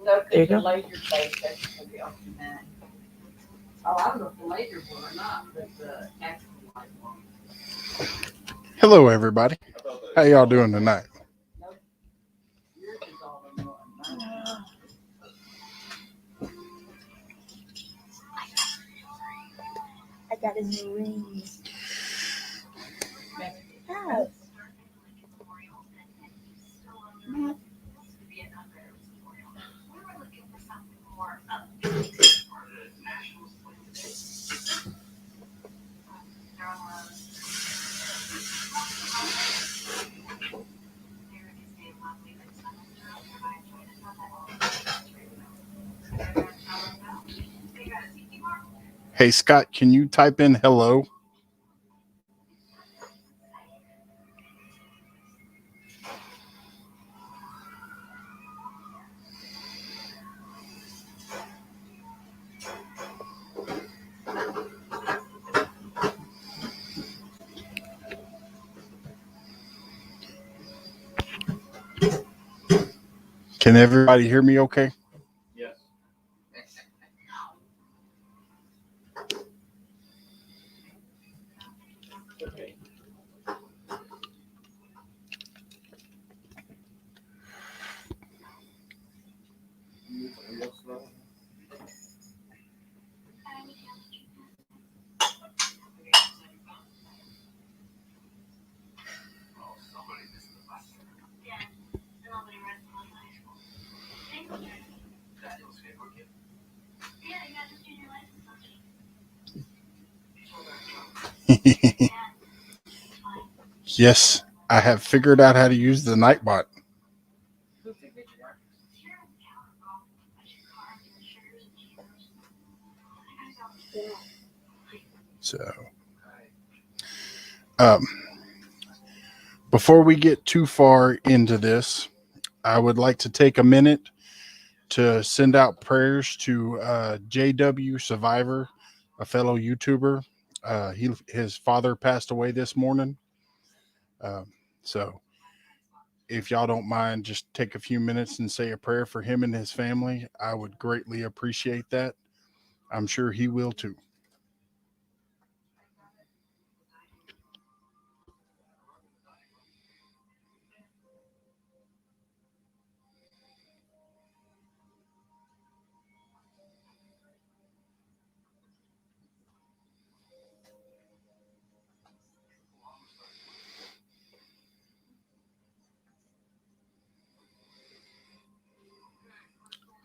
There you go. Hello, everybody. How y'all doing tonight? I got a new ring. Oh. Hey, Scott, can you type in hello? Can everybody hear me okay? Yes, I have figured out how to use the Nightbot. So, um, before we get too far into this, I would like to take a minute to send out prayers to JW Survivor, a fellow YouTuber. His father passed away this morning. Um, so, if y'all don't mind, just take a few minutes and say a prayer for him and his family. I would greatly appreciate that. I'm sure he will too.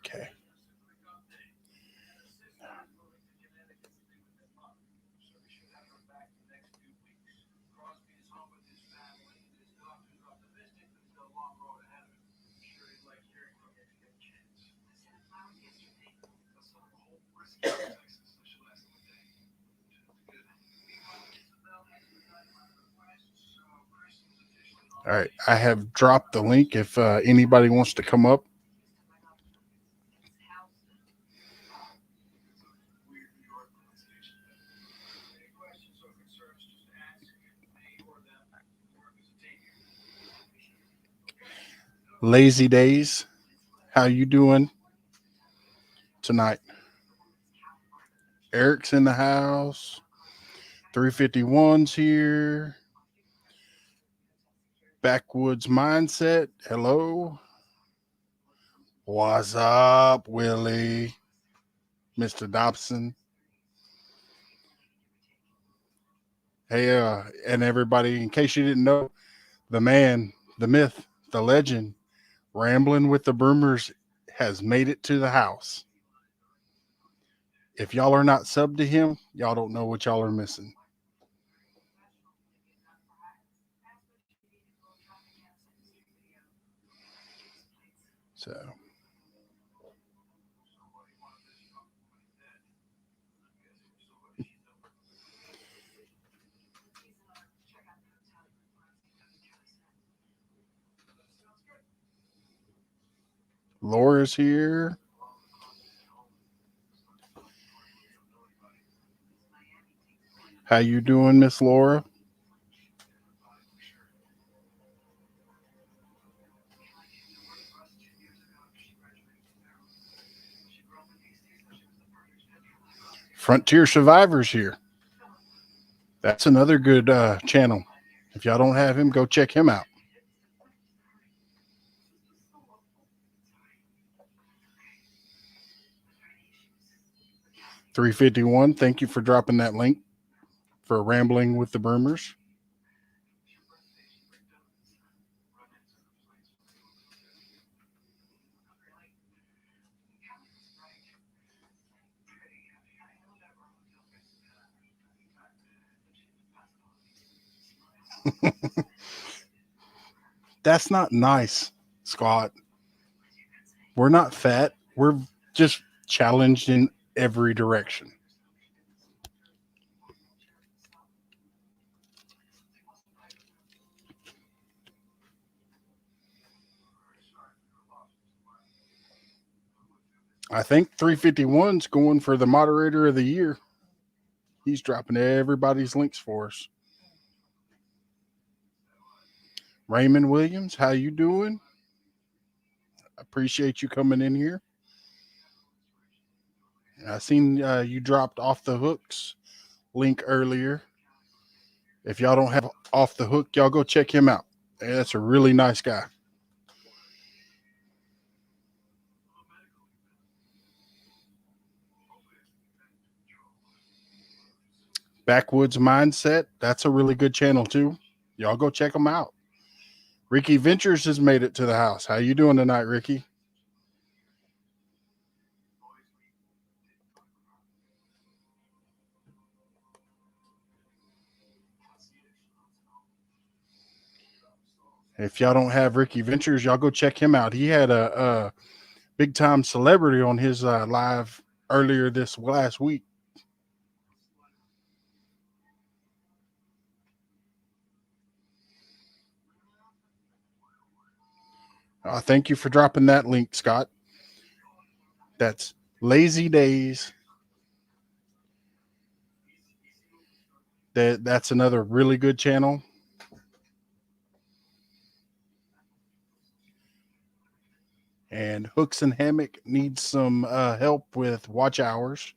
Okay. All right. I have dropped the link if anybody wants to come up. Lazy Days, how you doing tonight? Eric's in the house. 351's here. Backwoods Mindset, hello. What's up, Willie? Mr. Dobson. Hey, and everybody, in case you didn't know, the man, the myth, the legend, Rambling with the Broomers has made it to the house. If y'all are not subbed to him, y'all don't know what y'all are missing. So, Laura's here. How you doing, Miss Laura? Frontier Survivors here. That's another good channel. If y'all don't have him, go check him out. $3.51. Thank you for dropping that link for Rambling with the Boomers. That's not nice, Scott. We're not fat. We're just challenged in every direction. I think 351's going for the moderator of the year. He's dropping everybody's links for us. Raymond Williams, how you doing? Appreciate you coming in here. I seen you dropped Off the Hooks link earlier. If y'all don't have Off the Hook, y'all go check him out. That's a really nice guy. Backwoods Mindset, that's a really good channel too. Y'all go check them out. Ricky Ventures has made it to the house. How you doing tonight, Ricky? If y'all don't have Ricky Ventures, y'all go check him out. He had a big time celebrity on his live earlier this last week. Thank you for dropping that link, Scott. That's Lazy Days. That's another really good channel. And Hooks and Hammock needs some help with watch hours.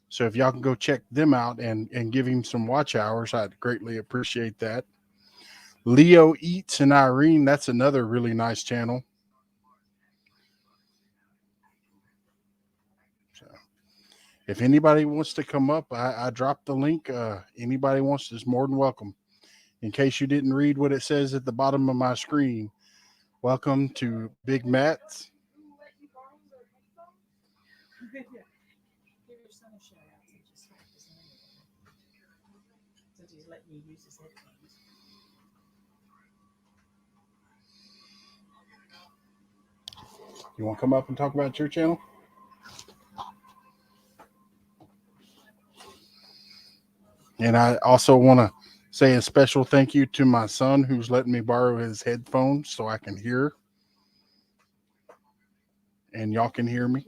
So if y'all can go check them out and give him some watch hours, I'd greatly appreciate that. Leo Eats and Irene, that's another really nice channel. So if anybody wants to come up, I dropped the link. Anybody wants to is more than welcome. In case you didn't read what it says at the bottom of my screen, welcome to Big Matt's. You want to come up and talk about your channel? And I also want to say a special thank you to my son who's letting me borrow his headphones so I can hear. And y'all can hear me.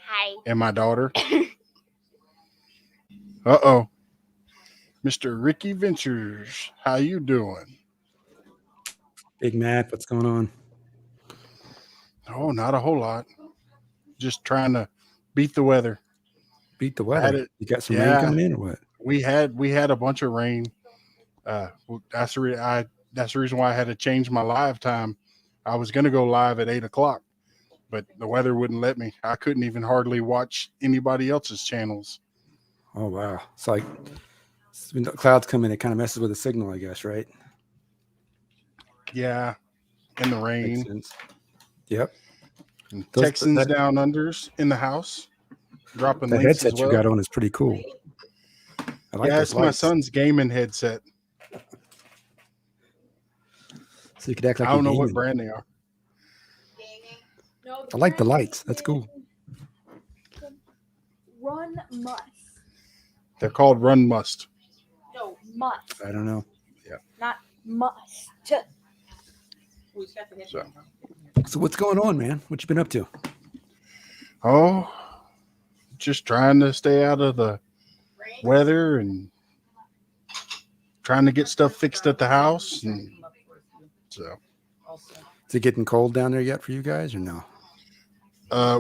Hi. And my daughter. Uh-oh. Mr. Ricky Ventures, how you doing? Big Mac, what's going on? Oh, not a whole lot. Just trying to beat the weather. Beat the weather. You got some rain coming in or what? We had a bunch of rain. That's the reason why I had to change my live time. I was going to go live at 8:00, but the weather wouldn't let me. I couldn't even hardly watch anybody else's channels. Oh, wow. It's like when the clouds come in, it kind of messes with the signal, I guess, right? Yeah, and the rain. Makes sense. Yep. And Texans Down Unders in the house, dropping the links headset as well. You got on is pretty cool. I like it's my son's gaming headset. So you could act like I don't know what brand they are. I like the lights. That's cool. Run Must. They're called Run Must. No, Must. I don't know. Yeah. Not Must. So what's going on, man? What you been up to? Oh, just trying to stay out of the weather and trying to get stuff fixed at the house. And so, is it getting cold down there yet for you guys or no?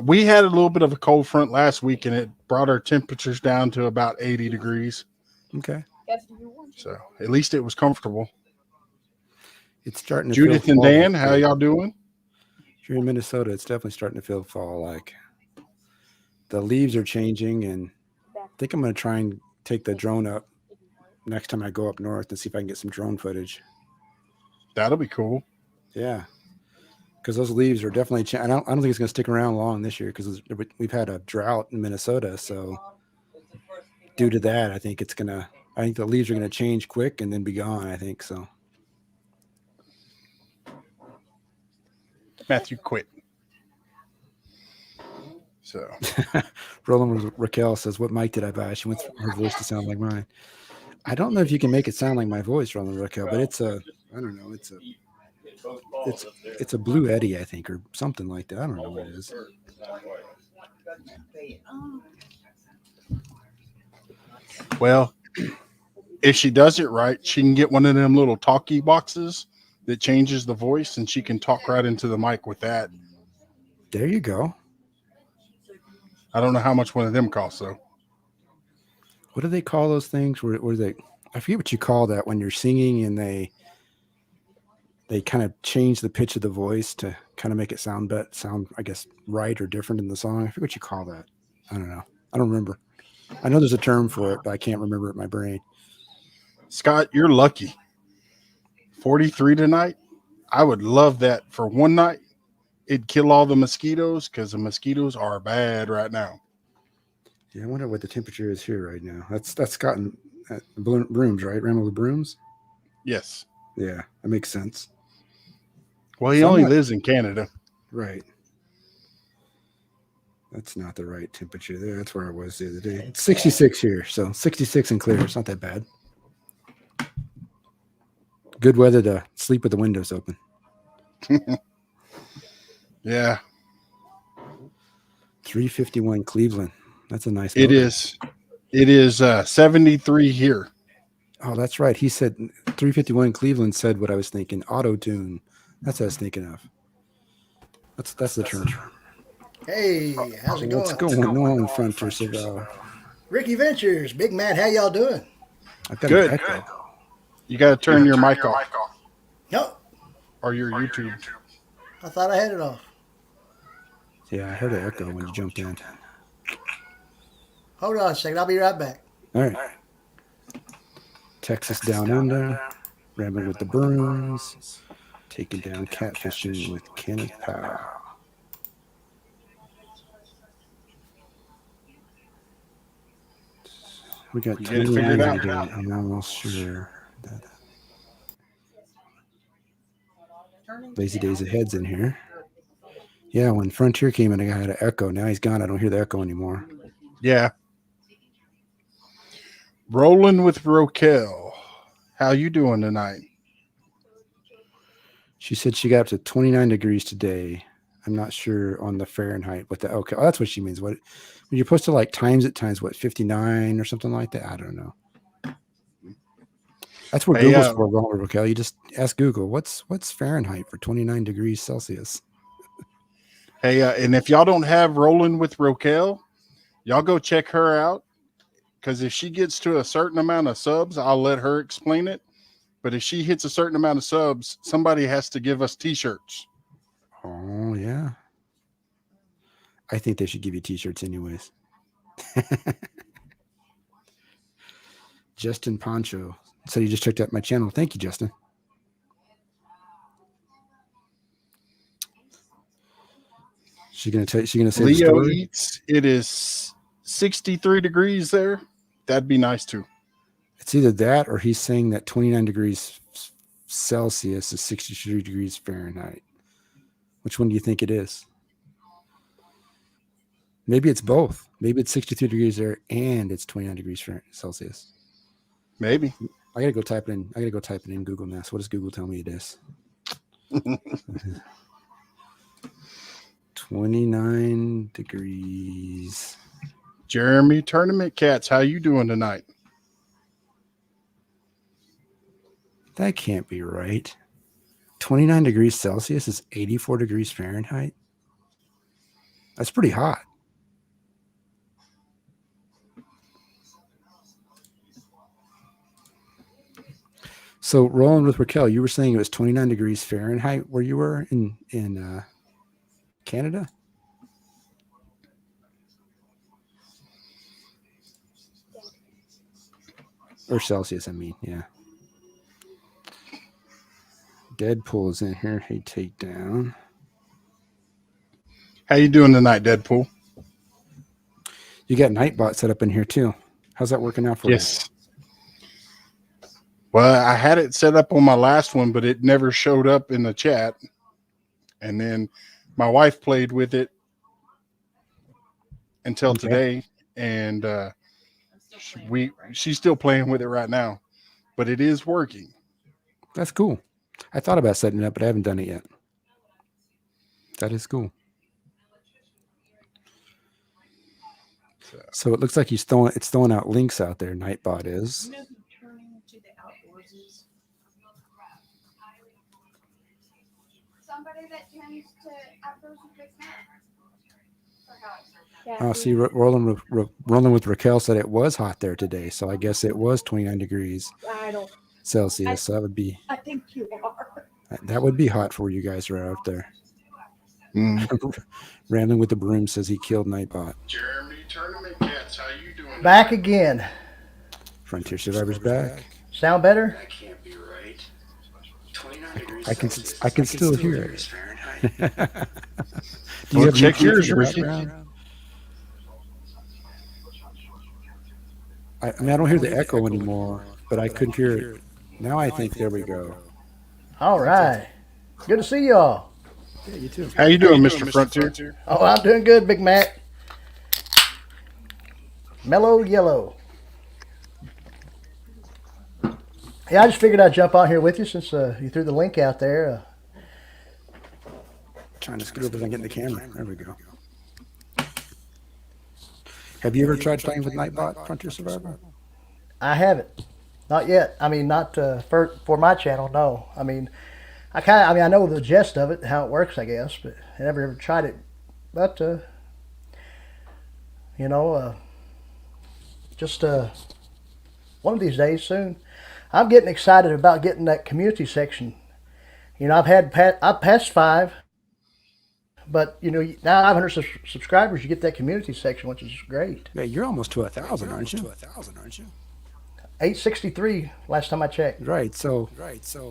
We had a little bit of a cold front last week, and it brought our temperatures down to about 80 degrees. Okay. Guess you want. So at least it was comfortable. It's starting to Judith feel and fall Dan, this how way. y'all doing? Here in Minnesota, it's definitely starting to feel fall like. The leaves are changing, and I think I'm going to try and take the drone up next time I go up north and see if I can get some drone footage. That'll be cool. Yeah, because those leaves are definitely. I don't think it's going to stick around long this year because we've had a drought in Minnesota. So due to that, I think it's gonna. I think the leaves are going to change quick and then be gone. I think so. Matthew quit. So Roland Raquel says, "What mic did I buy?" She wants her voice to sound like mine. I don't know if you can make it sound like my voice, Roland Raquel, but it's a. I don't know. It's a Blue Eddie, I think, or something like that. I don't know what it is. well, if she does it right, she can get one of them little talkie boxes that changes the voice, and she can talk right into the mic with that. There you go. I don't know how much one of them costs, though. What do they call those things? Where they? I forget what you call that when you're singing and they kind of change the pitch of the voice to kind of make it sound I guess right or different in the song. I forget what you call that. I don't know. I don't remember. I know there's a term for it, but I can't remember it in my brain. Scott, you're lucky. 43 tonight. I would love that for one night. It'd kill all the mosquitoes because the mosquitoes are bad right now. Yeah, I wonder what the temperature is here right now. That's Scott and Brooms, right? Ramble of Brooms. Yes. Yeah, that makes sense. Well, he only lives in Canada. Right. That's not the right temperature there. That's where I was the other day. It's 66 here, so 66 and clear. It's not that bad. Good weather to sleep with the windows open. Yeah. 351 Cleveland. That's a nice It motor. is. It is 73 here. Oh, that's right. He said 351 Cleveland said what I was thinking. Auto tune. That's what I was thinking of. That's the term. Hey, how's it going? What's going on, Frontier Cigar? Ricky Ventures, Big Matt, how y'all doing? I've got Good. an echo. You got to turn your mic off No, or your YouTube. I thought I had it off. Yeah, I heard an echo when you jumped in. Hold on a second, I'll be right back. All right. Texas Down Under, Rambling with the Brooms, taking down catfishing with Kenneth Powell. We got You get it figured 29 out. today. I'm almost sure that Lazy Days Ahead's in here. Yeah, when Frontier came in, I had an echo. Now he's gone. I don't hear the echo anymore. Yeah. Rolling with Roquel. How you doing tonight? She said she got up to 29 degrees today. I'm not sure on the Fahrenheit, but okay, that's what she means. What when you're supposed to like times it times what 59 or something like that? I don't know. That's what Hey, Google's for, Raquel. You just ask Google what's Fahrenheit for 29 degrees Celsius. Hey, and if y'all don't have Rolling with Roquel, y'all go check her out. Because if she gets to a certain amount of subs, I'll let her explain it. But if she hits a certain amount of subs, somebody has to give us T-shirts. Oh, yeah. I think they should give you T-shirts anyways. Justin Poncho. So you just checked out my channel. Thank you, Justin. She's gonna say the Leo story. Eats. It is 63 degrees there. That'd be nice too. It's either that or he's saying that 29 degrees Celsius is 63 degrees Fahrenheit. Which one do you think it is? Maybe it's both. Maybe it's 63 degrees there and it's 29 degrees Celsius. Maybe. I gotta go type it in. I gotta go type it in Google now. So what does Google tell me it is? 29 degrees. Jeremy Tournament Cats, how you doing tonight? That can't be right. 29 degrees Celsius is 84 degrees Fahrenheit. That's pretty hot. So rolling with Raquel, you were saying it was 29 degrees Fahrenheit where you were in Canada? Or Celsius, I mean, yeah. Deadpool is in here. Hey, take down. How you doing tonight, Deadpool? You got Nightbot set up in here too. How's that working out for you? Yes. Well, I had it set up on my last one, but it never showed up in the chat. And then my wife played with it until Okay. today, and she's still playing with it right now, but it is working. That's cool. I thought about setting it up, but I haven't done it yet. That is cool. So it looks like it's throwing out links out there. Nightbot is. You know who Turning to the Outdoors is? Somebody that tends to outdoors with Big Mac. Oh, Perhaps. see, rolling with Raquel said it was hot there today, so I guess it was 29 degrees I don't. Celsius. So I think you are. that would be hot for you guys right out there. Rambling with the Broom says he killed Nightbot. Jeremy Tournament Cats, how you doing? Back again. Frontier Survivors back. Sound better? That can't be right. 29 degrees I can Celsius. I can still hear degrees it. Fahrenheit. Do Well, have check music in yours, the Ricky. background? I mean, I don't hear the echo anymore, but I could hear it. Now I think there we go. All right. Good to see y'all. Yeah, you too. How you doing, Mr. Frontier? Oh, I'm doing good, Big Mac. Mellow yellow. Yeah, I just figured I'd jump on here with you since you threw the link out there. Trying to scoot over there and get in the camera. There we go. Have you ever tried playing with Nightbot, Frontier Survivor? I haven't, not yet. I mean, not for my channel. No. I mean, I know the gist of it, how it works, I guess, but I never ever tried it. But just one of these days soon. I'm getting excited about getting that community section. You know, I've passed 5, but you know, now 500 subscribers, you get that community section, which is great. Yeah, you're almost to 1,000, aren't you? 863 last time I checked. Right. So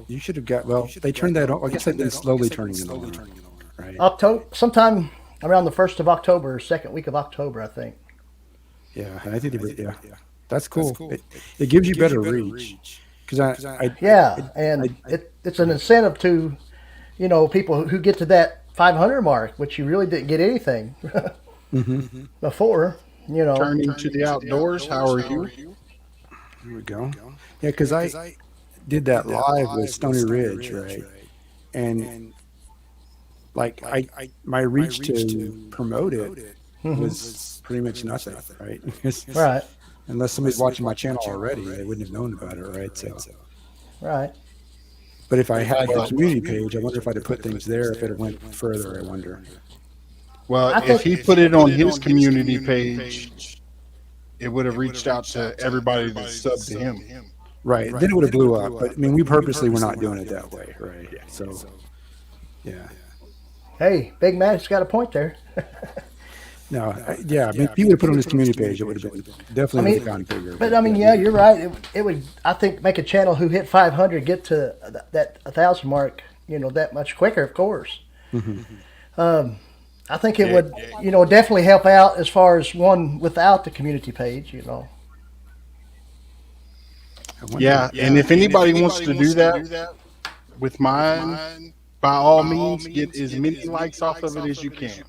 you should have got. Well, they turned that on. I guess they've been slowly turning it on. Right. October, sometime around the 1st of October, or second week of October, I think. Yeah, and I think they were. Yeah, that's cool. It gives you better reach. Because It's an incentive to, you know, people who get to that 500 mark, which you really didn't get anything before. You know, Turning to the outdoors, how are you? Here we go. Yeah, because I did that live with Stony Ridge, right? And like my reach to promote it was pretty much nothing, right? right, Unless somebody's watching my channel already, they wouldn't have known about it, right? So, right. but if I had the community page, I wonder if I'd have put things there if it had went further. I wonder. Well, I if think- he put it on his community page, it would have reached out to everybody that subbed to him. Right. Then it would have blew up. But I mean, we purposely were not doing it that way, right? So, yeah. Hey, Big Mac's got a point there. No, I mean, if he would have put it on his community page, it would have been definitely would have gone bigger. But I mean, yeah, you're right. It would, I think, make a channel who hit 500 get to that 1,000 mark, you know, that much quicker, of course. I think it would, you know, definitely help out as far as one without the community page, you know. Yeah, and if anybody wants to do that with mine, by all means, get as many likes off of it as you can.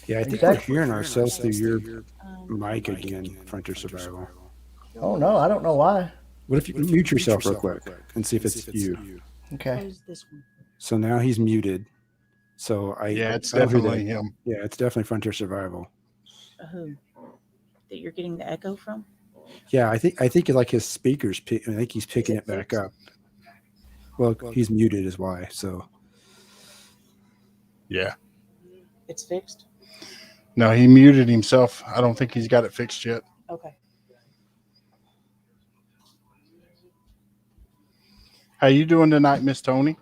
Yeah, I think Exactly. we're hearing ourselves through your mic again, Frontier Survival. Oh, no, I don't know why. What if you mute yourself real quick and see if it's you? Okay. Who's this one? So now he's muted. So Yeah, it's I heard definitely that. him. Yeah, it's definitely Frontier Survival. Who? That you're getting the echo from? Yeah, I think like his speakers. I think he's picking it back up. Well, he's muted is why. So Yeah. It's fixed. No, he muted himself. I don't think he's got it fixed yet. Okay. How you doing tonight, Miss Tony?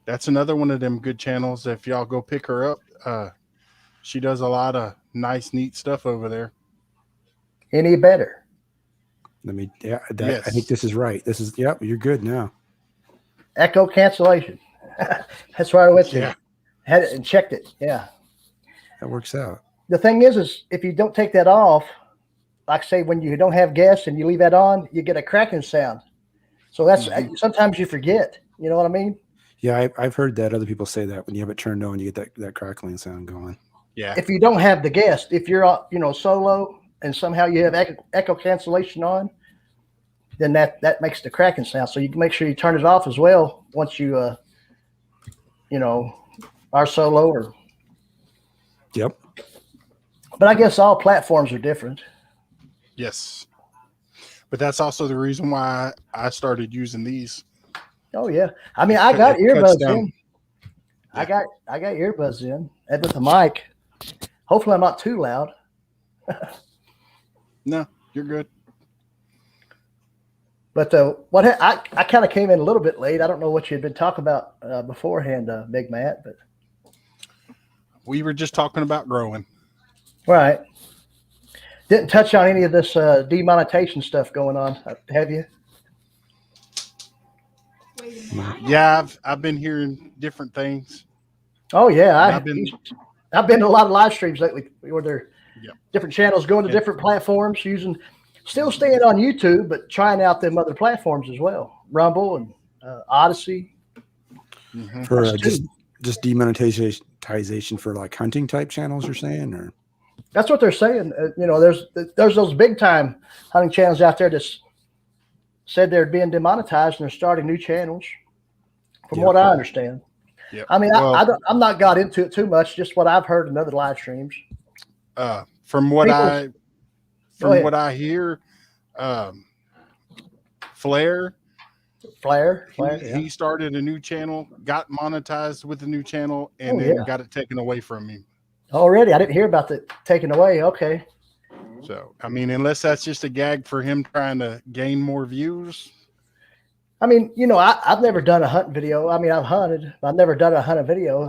That's another one of them good channels. If y'all go pick her up, she does a lot of nice, neat stuff over there. Any better? I Yes. think this is right. This is, yep, you're good now. Echo cancellation. That's where I went to. Yeah. Had it and checked it. Yeah. That works out. The thing is if you don't take that off, like say when you don't have guests and you leave that on, you get a cracking sound. So that's sometimes you forget. You know what I mean? Yeah, I've heard that other people say that when you have it turned on, you get that crackling sound going. Yeah. If you don't have the guest, if you're solo and somehow you have echo cancellation on, then that makes the cracking sound. So you can make sure you turn it off as well once you are solo or. Yep. But I guess all platforms are different. Yes. But that's also the reason why I started using these. Oh yeah. I mean, I got It cuts earbuds down. in. I got earbuds in and with the mic. Hopefully I'm not too loud. No, you're good. But I kind of came in a little bit late. I don't know what you had been talking about beforehand, Big Matt, but We were just talking about growing. right. Didn't touch on any of this demonetization stuff going on, have you? Wait a minute. Yeah, I've been hearing different things. Oh yeah, I've been I've been to a lot of live streams lately where they're Yep. different channels going to different platforms, still staying on YouTube, but trying out them other platforms as well, Rumble and Odyssey. Mhm. For That's just demonetization for like hunting type channels, you're saying, or That's what they're saying. There's those big time hunting channels out there that said they're being demonetized and they're starting new channels. From Yeah. what I understand. Yep. I mean, Well, I'm not got into it too much. Just what I've heard in other live streams. from what Go ahead. I hear, Flair, Flare, he started a new channel, got monetized with the new channel, and Oh, then yeah. got it taken away from him. Already, I didn't hear about the taken away. Okay. So, I mean, unless that's just a gag for him trying to gain more views. I mean, I've never done a hunting video. I mean, I've hunted, but I've never done a hunting video.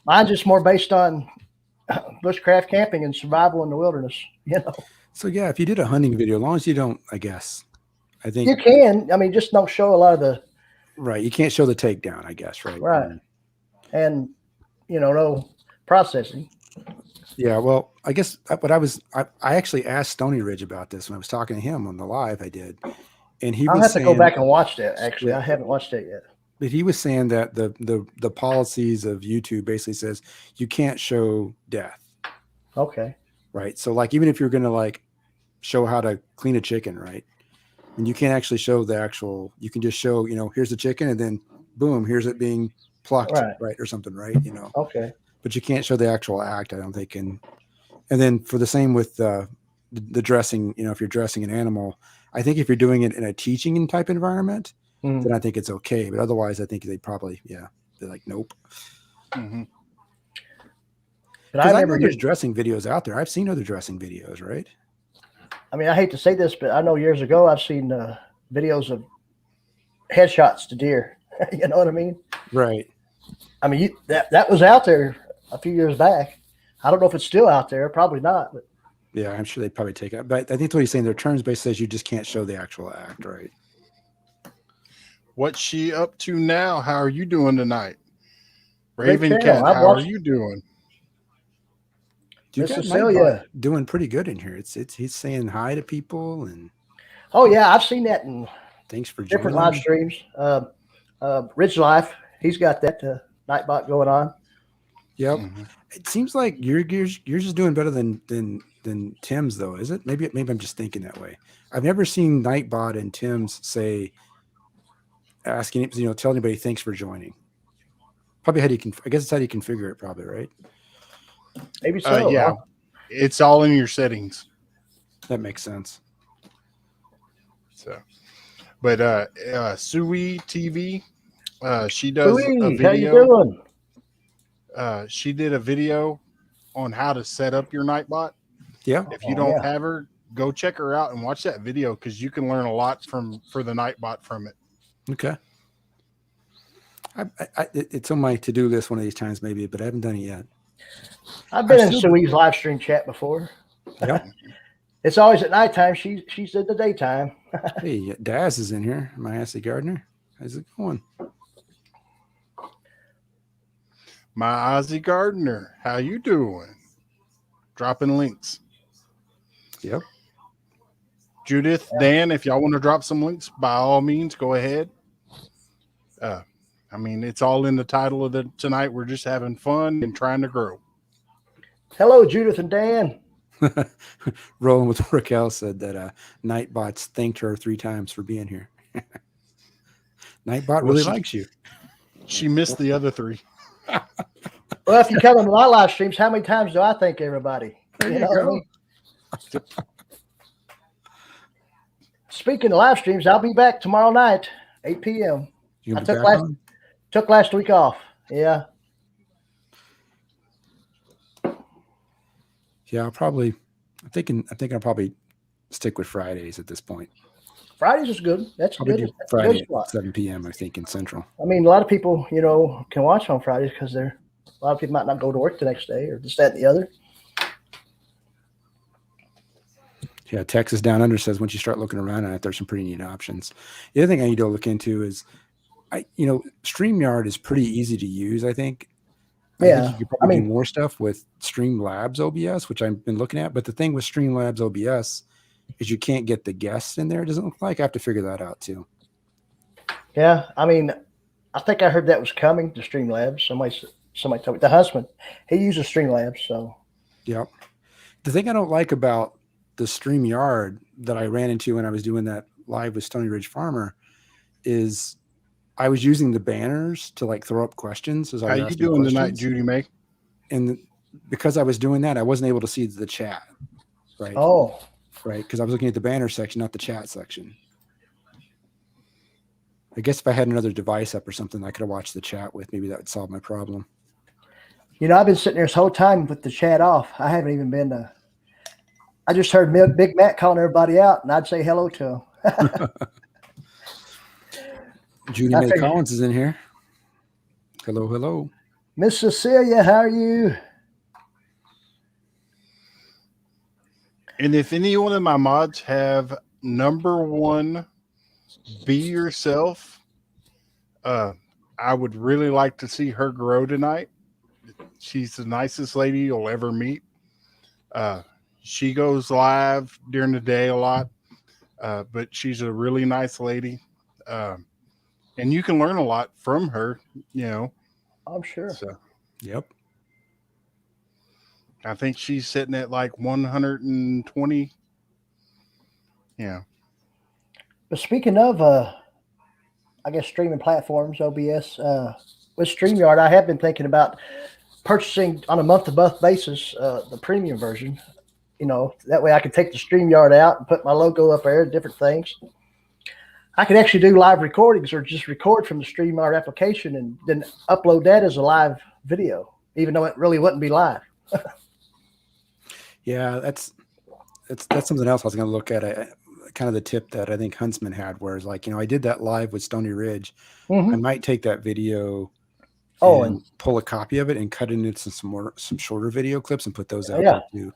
Mine's just more based on bushcraft camping and survival in the wilderness. so. Yeah, if you did a hunting video, as long as you don't, I guess, I think You can. I mean, just don't show a lot of the right. You can't show the takedown, I guess, right? Right. and no processing. Yeah, well, I guess what I actually asked Stony Ridge about this when I was talking to him on the live I did, and he I'll was have to saying, go back and watch that. Actually, I haven't watched that yet. but he was saying that the policies of YouTube basically says you can't show death, Okay. right? So like even if you're gonna like show how to clean a chicken, right, and you can't actually show you can just show here's the chicken and then boom, here's it being plucked, right, or something, right? Okay. But you can't show the actual act, I don't think. And then for the same with the dressing, if you're dressing an animal, I think if you're doing it in a teaching type environment, Mhm. then I think it's okay. But otherwise, I think they probably, they're like, nope. Mm-hmm. But Because I I never know there's used. dressing videos out there. I've seen other dressing videos, right? I mean, I hate to say this, but I know years ago I've seen videos of headshots to deer. You know what I mean? Right. I mean, that was out there a few years back. I don't know if it's still out there. Probably not. But Yeah, I'm sure they'd probably take it. But I think what he's saying, their terms base says you just can't show the actual act, right? What's she up to now? How are you doing tonight? Great Raven channel. Cat, I've how are watched- you doing? You Miss got Cecilia. Nightbot doing pretty good in here. He's saying hi to people and oh yeah, I've seen that in thanks for different joining. live streams. Ridge Life, he's got that Nightbot going on. Yep. Mhm. It seems like you're just doing better than Tim's though, is it? Maybe I'm just thinking that way. I've never seen Nightbot and Tim's say asking tell anybody thanks for joining. Probably I guess it's how you configure it, probably, right? Maybe so. Yeah, it's all in your settings. That makes sense. So, but Sui TV, she does Louise, a how you video. doing? She did a video on how to set up your Nightbot. Yeah. If you Oh, don't yeah. have her, go check her out and watch that video because you can learn a lot for the Nightbot from it. Okay. It's on my to-do list one of these times, maybe, but I haven't done it yet. I've been I'm in still- Sue's live stream chat before. Yep. It's always at nighttime. She's in the daytime. Hey, Daz is in here. My Assy Gardner. How's it going? My Ozzy Gardner, how you doing? Dropping links. Yep. Judith, Dan, if y'all want to drop some links, by all means, go ahead. I mean, it's all in the title of the tonight. We're just having fun and trying to grow. Hello, Judith and Dan. Rolling with Raquel said that Nightbots thanked her 3 times for being here. Nightbot really likes you. She missed the other 3. Well, if you come into my live streams, how many times do I thank everybody? There You you know what I go. mean? Speaking of live streams, I'll be back tomorrow night, 8 p.m. You I gonna be took back last- on? Took last week off. Yeah. Yeah, I'm thinking I'll probably stick with Fridays at this point. Fridays is good. That's Probably good. do That's a good Friday spot. at 7 p.m. I think in Central. I mean, a lot of people, can watch on Fridays because a lot of people might not go to work the next day or this, that, and the other. Yeah, Texas Down Under says once you start looking around at it, there's some pretty neat options. The other thing I need to look into is, StreamYard is pretty easy to use. I think. Yeah, you could probably I do mean- more stuff with Streamlabs OBS, which I've been looking at. But the thing with Streamlabs OBS is you can't get the guests in there. It doesn't look like. I have to figure that out too. Yeah, I mean, I think I heard that was coming to Streamlabs. Somebody told me. The husband, he uses Streamlabs, so Yep. The thing I don't like about the StreamYard that I ran into when I was doing that live with Stony Ridge Farmer is I was using the banners to throw up questions as I How was you asking doing tonight, questions. Judy May? And because I was doing that, I wasn't able to see the chat. Right. oh, Right. Because I was looking at the banner section, not the chat section. I guess if I had another device up or something I could have watched the chat with, maybe that would solve my problem. I've been sitting there this whole time with the chat off. I haven't even been. I just heard Big Matt calling everybody out, and I'd say hello to him. Judy I May figured- Collins is in here. Hello, hello. Miss Cecilia, how are you? And if any one of my mods have number 1, be yourself, I would really like to see her grow tonight. She's the nicest lady you'll ever meet. She goes live during the day a lot, but she's a really nice lady. And you can learn a lot from her, I'm sure. So Yep. I think she's sitting at 120. Yeah. But speaking of, I guess streaming platforms, OBS, with StreamYard, I have been thinking about purchasing on a month-to-month basis the premium version. That way I can take the StreamYard out and put my logo up there, different things. I could actually do live recordings or just record from the StreamYard application and then upload that as a live video, even though it really wouldn't be live. Yeah, that's something else I was going to look at. Kind of the tip that I think Huntsman had, where it's I did that live with Stony Ridge. Mhm. I might take that video Oh, and pull a copy of it and cut it into some shorter video clips and put those out Yeah. there too.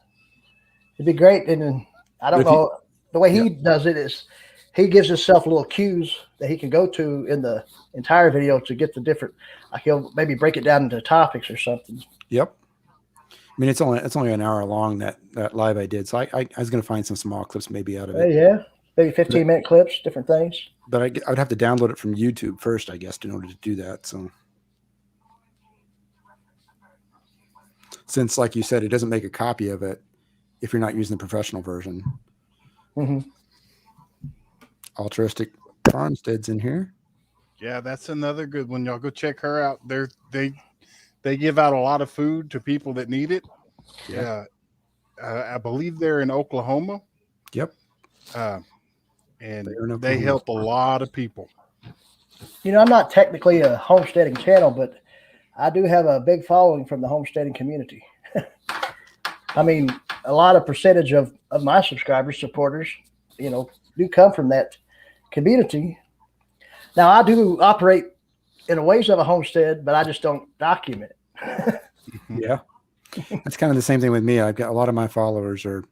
It'd be great. And then, I don't If you- know, the way he does it is he gives himself little cues that he can go to in the entire video to get the different, he'll maybe break it down into topics or something. Yep. I mean, it's only an hour long that live I did, so I was going to find some small clips maybe out of it. Yeah. Maybe 15-minute clips, different things. But I would have to download it from YouTube first, I guess, in order to do that. So, since, like you said, it doesn't make a copy of it if you're not using the professional version. hmm Altruistic Farmstead's in here. Yeah, that's another good one. Y'all go check her out. They give out a lot of food to people that need it. Yeah. I believe they're in Oklahoma. Yep. And They're in they Oklahoma. help a lot of people. I'm not technically a homesteading channel, but I do have a big following from the homesteading community. I mean, a lot of percentage of my subscribers, supporters, do come from that community. Now, I do operate in a ways of a homestead, but I just don't document it. Yeah. That's kind of the same thing with me. I've got a lot of my followers are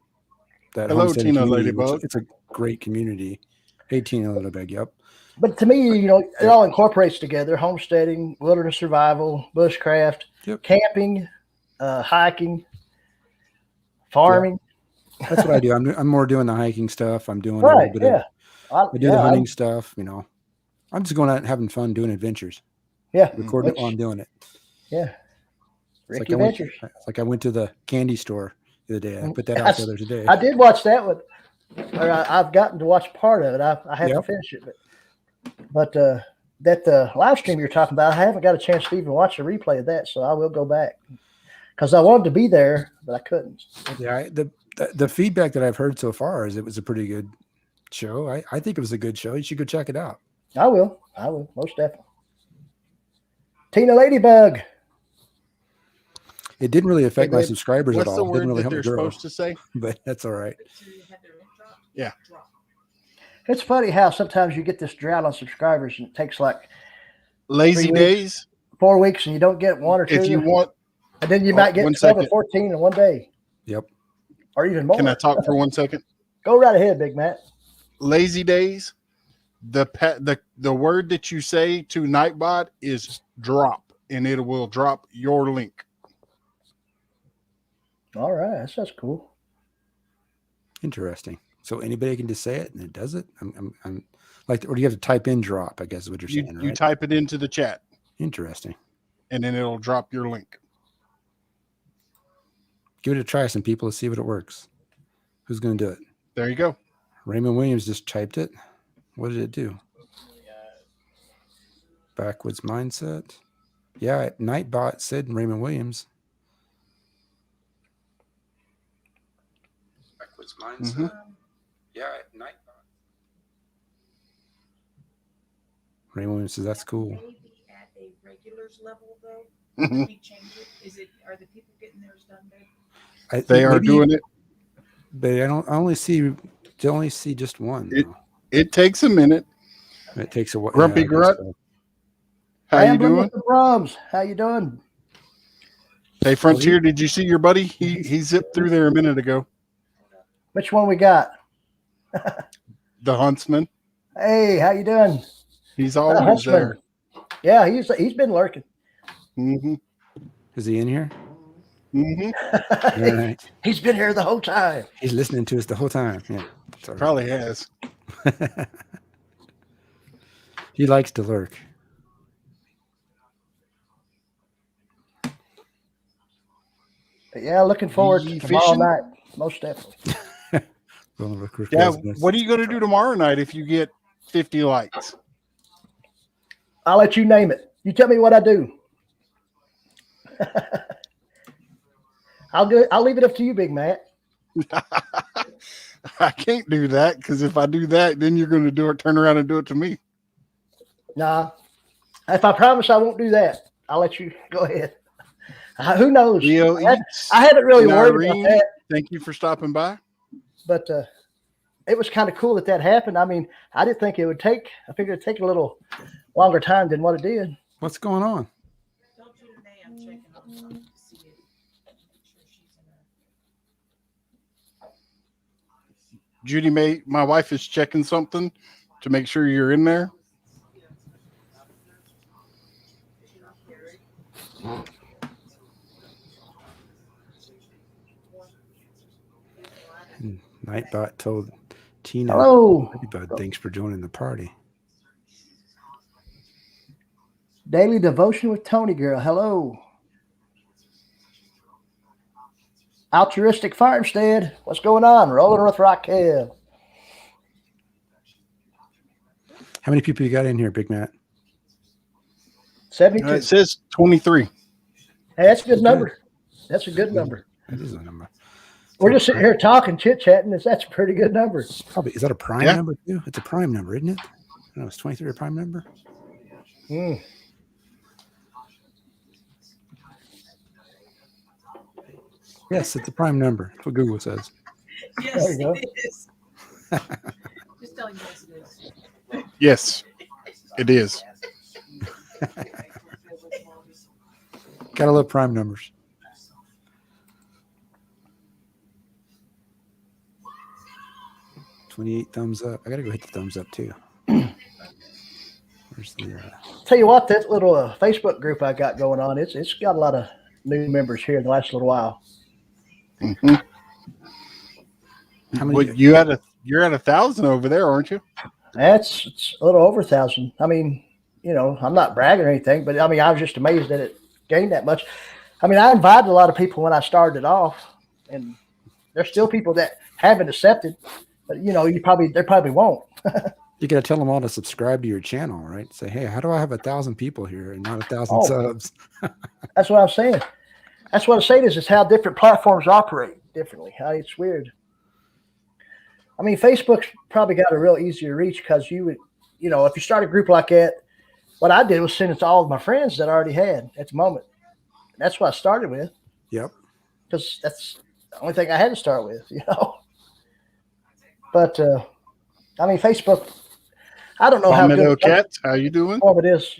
that Hello, homesteading Tina community, which Ladybug. it's a great community. Hey, Tina Ladybug. Yep. But to me, it all incorporates together: homesteading, wilderness survival, bushcraft, Yep. camping, hiking, farming. That's what I do. I'm more doing the hiking stuff. I'm doing a Right? little bit Yeah. of, I do the hunting stuff. I'm just going out and having fun doing adventures, Yeah. recording it while I'm doing it. Yeah. It's Ricky like Ventures. it's like I went to the candy store the other day. I put that out the other today. I did watch that one. Or I've gotten to watch part of it. I have to Yep. finish it, but that live stream you're talking about, I haven't got a chance to even watch a replay of that, so I will go back because I wanted to be there, but I couldn't. Yeah, the feedback that I've heard so far is it was a pretty good show. I think it was a good show. You should go check it out. I will most definitely. Tina Ladybug. It didn't really affect Hey, my babe, subscribers at What's the all. It didn't word really that help me they're grow, supposed to say? but that's all right. Yeah. It's funny how sometimes you get this drought on subscribers and it takes like Lazy 3 weeks. days. 4 weeks and you don't get one or two. If you want, and then you Oh, might get 1 12 or second. 14 in one day. Yep. Or even more. can I talk for 1 second? Go right ahead, Big Matt. Lazy days. The word that you say to Nightbot is drop, and it will drop your link. All right, that sounds cool. Interesting. So anybody can just say it and it does it. I'm like, or do you have to type in drop? I guess is what you're You, saying, you right? type it into the chat, Interesting. and then it'll drop your link. Give it a try, some people. Let's see what it works. Who's going to do it? There you go. Raymond Williams just typed it. What did it do? Backwoods mindset. Yeah, Nightbot said Raymond Williams. Backwoods mindset. Yeah, Nightbot. Raymond Williams says that's cool. Maybe at a regulars level though. Mhm. Can we change it? Are the people getting theirs done there? They are doing it. But I only see just one. It- though. It takes a minute. It takes a while. Grumpy I guess Grunt. so. How you Rambling doing? with the Brums. How you doing? Hey, Frontier, did you see your buddy? He zipped through there a minute ago. Which one we got? The Huntsman. Hey, how you doing? He's always Huntsman. there. Yeah, he's been lurking. Mm-hmm. Is he in here? Mm-hmm. All right. He's been here the whole time. He's listening to us the whole time. Yeah. Sorry. Probably has. He likes to lurk. But yeah, looking forward You to tomorrow fishing? night. Most definitely. Well, Rick Yeah. has this. What are you going to do tomorrow night if you get 50 likes? I'll let you name it. You tell me what I do. I'll leave it up to you, Big Matt. I can't do that because if I do that, then you're going to turn around and do it to me. Nah. If I promise I won't do that, I'll let you go ahead. Who knows? Leo I Eats. haven't really worried Nareen, about that, thank you for stopping by. but it was kind of cool that happened. I mean, I didn't think it would take. I figured it'd take a little longer time than what it did. What's going on? Told you today I'm checking on something to see it. Make sure she's in a Judy May, my wife is checking something to make sure you're in there. Nightbot told Tina. Hello, Ladybug, thanks for joining the party. Daily Devotion with Tony Girl. Hello. Altruistic Farmstead. What's going on? Rolling with Raquel. How many people you got in here, Big Matt? 72. It says 23. Hey, that's a good number. That's a good number. That is a number. We're just sitting here talking, chit-chatting. That's a pretty good number. Probably is that a prime Yeah. number too? It's a prime number, isn't it? I don't know, is 23 a prime number? Mm. Yes, it's a prime number. That's what Google says. Yes, There you go. it is. Just telling you yes, it is. Yes, it is. Gotta love prime numbers. $28 thumbs up. I gotta go hit the thumbs up too. Where's the Tell you what, that little Facebook group I got going on, it's got a lot of new members here in the last little while. Mhm. how many? Well, you're at 1,000 over there, aren't you? It's a little over 1,000. I mean, you know, I'm not bragging or anything, but I mean, I was just amazed that it gained that much. I mean, I invited a lot of people when I started off, and there's still people that haven't accepted, but you know, they probably won't. You gotta tell them all to subscribe to your channel, right? Say, hey, how do I have 1,000 people here and not 1,000 Oh. subs? That's what I'm saying. That's what I'm saying is how different platforms operate differently. How it's weird. I mean, Facebook's probably got a real easy to reach because you would, you know, if you start a group like that, what I did was send it to all of my friends that I already had at the moment. That's what I started with Yep. because that's the only thing I had to start with, you know. But I mean, Facebook. I don't know how Palmetto good Cats, how you doing? platform it is,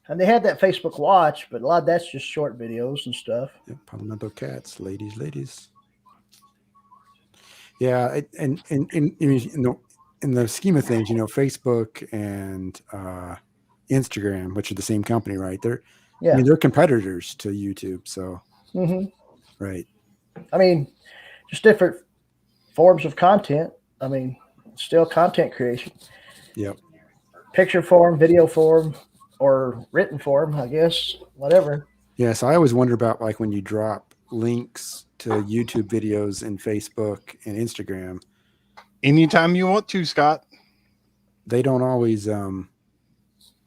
and they had that Facebook Watch, but a lot of that's just short videos and stuff. Yep. Palmetto Cats, ladies. Yeah, in the scheme of things, you know, Facebook and Instagram, which are the same company, right? I Yeah. mean, they're competitors to YouTube. So, hmm right. I mean, just different forms of content. I mean, still content creation, Yep. picture form, video form, or written form, I guess, whatever. Yeah. So I always wonder about like when you drop links to YouTube videos in Facebook and Instagram, Anytime you want to, Scott. they don't always, I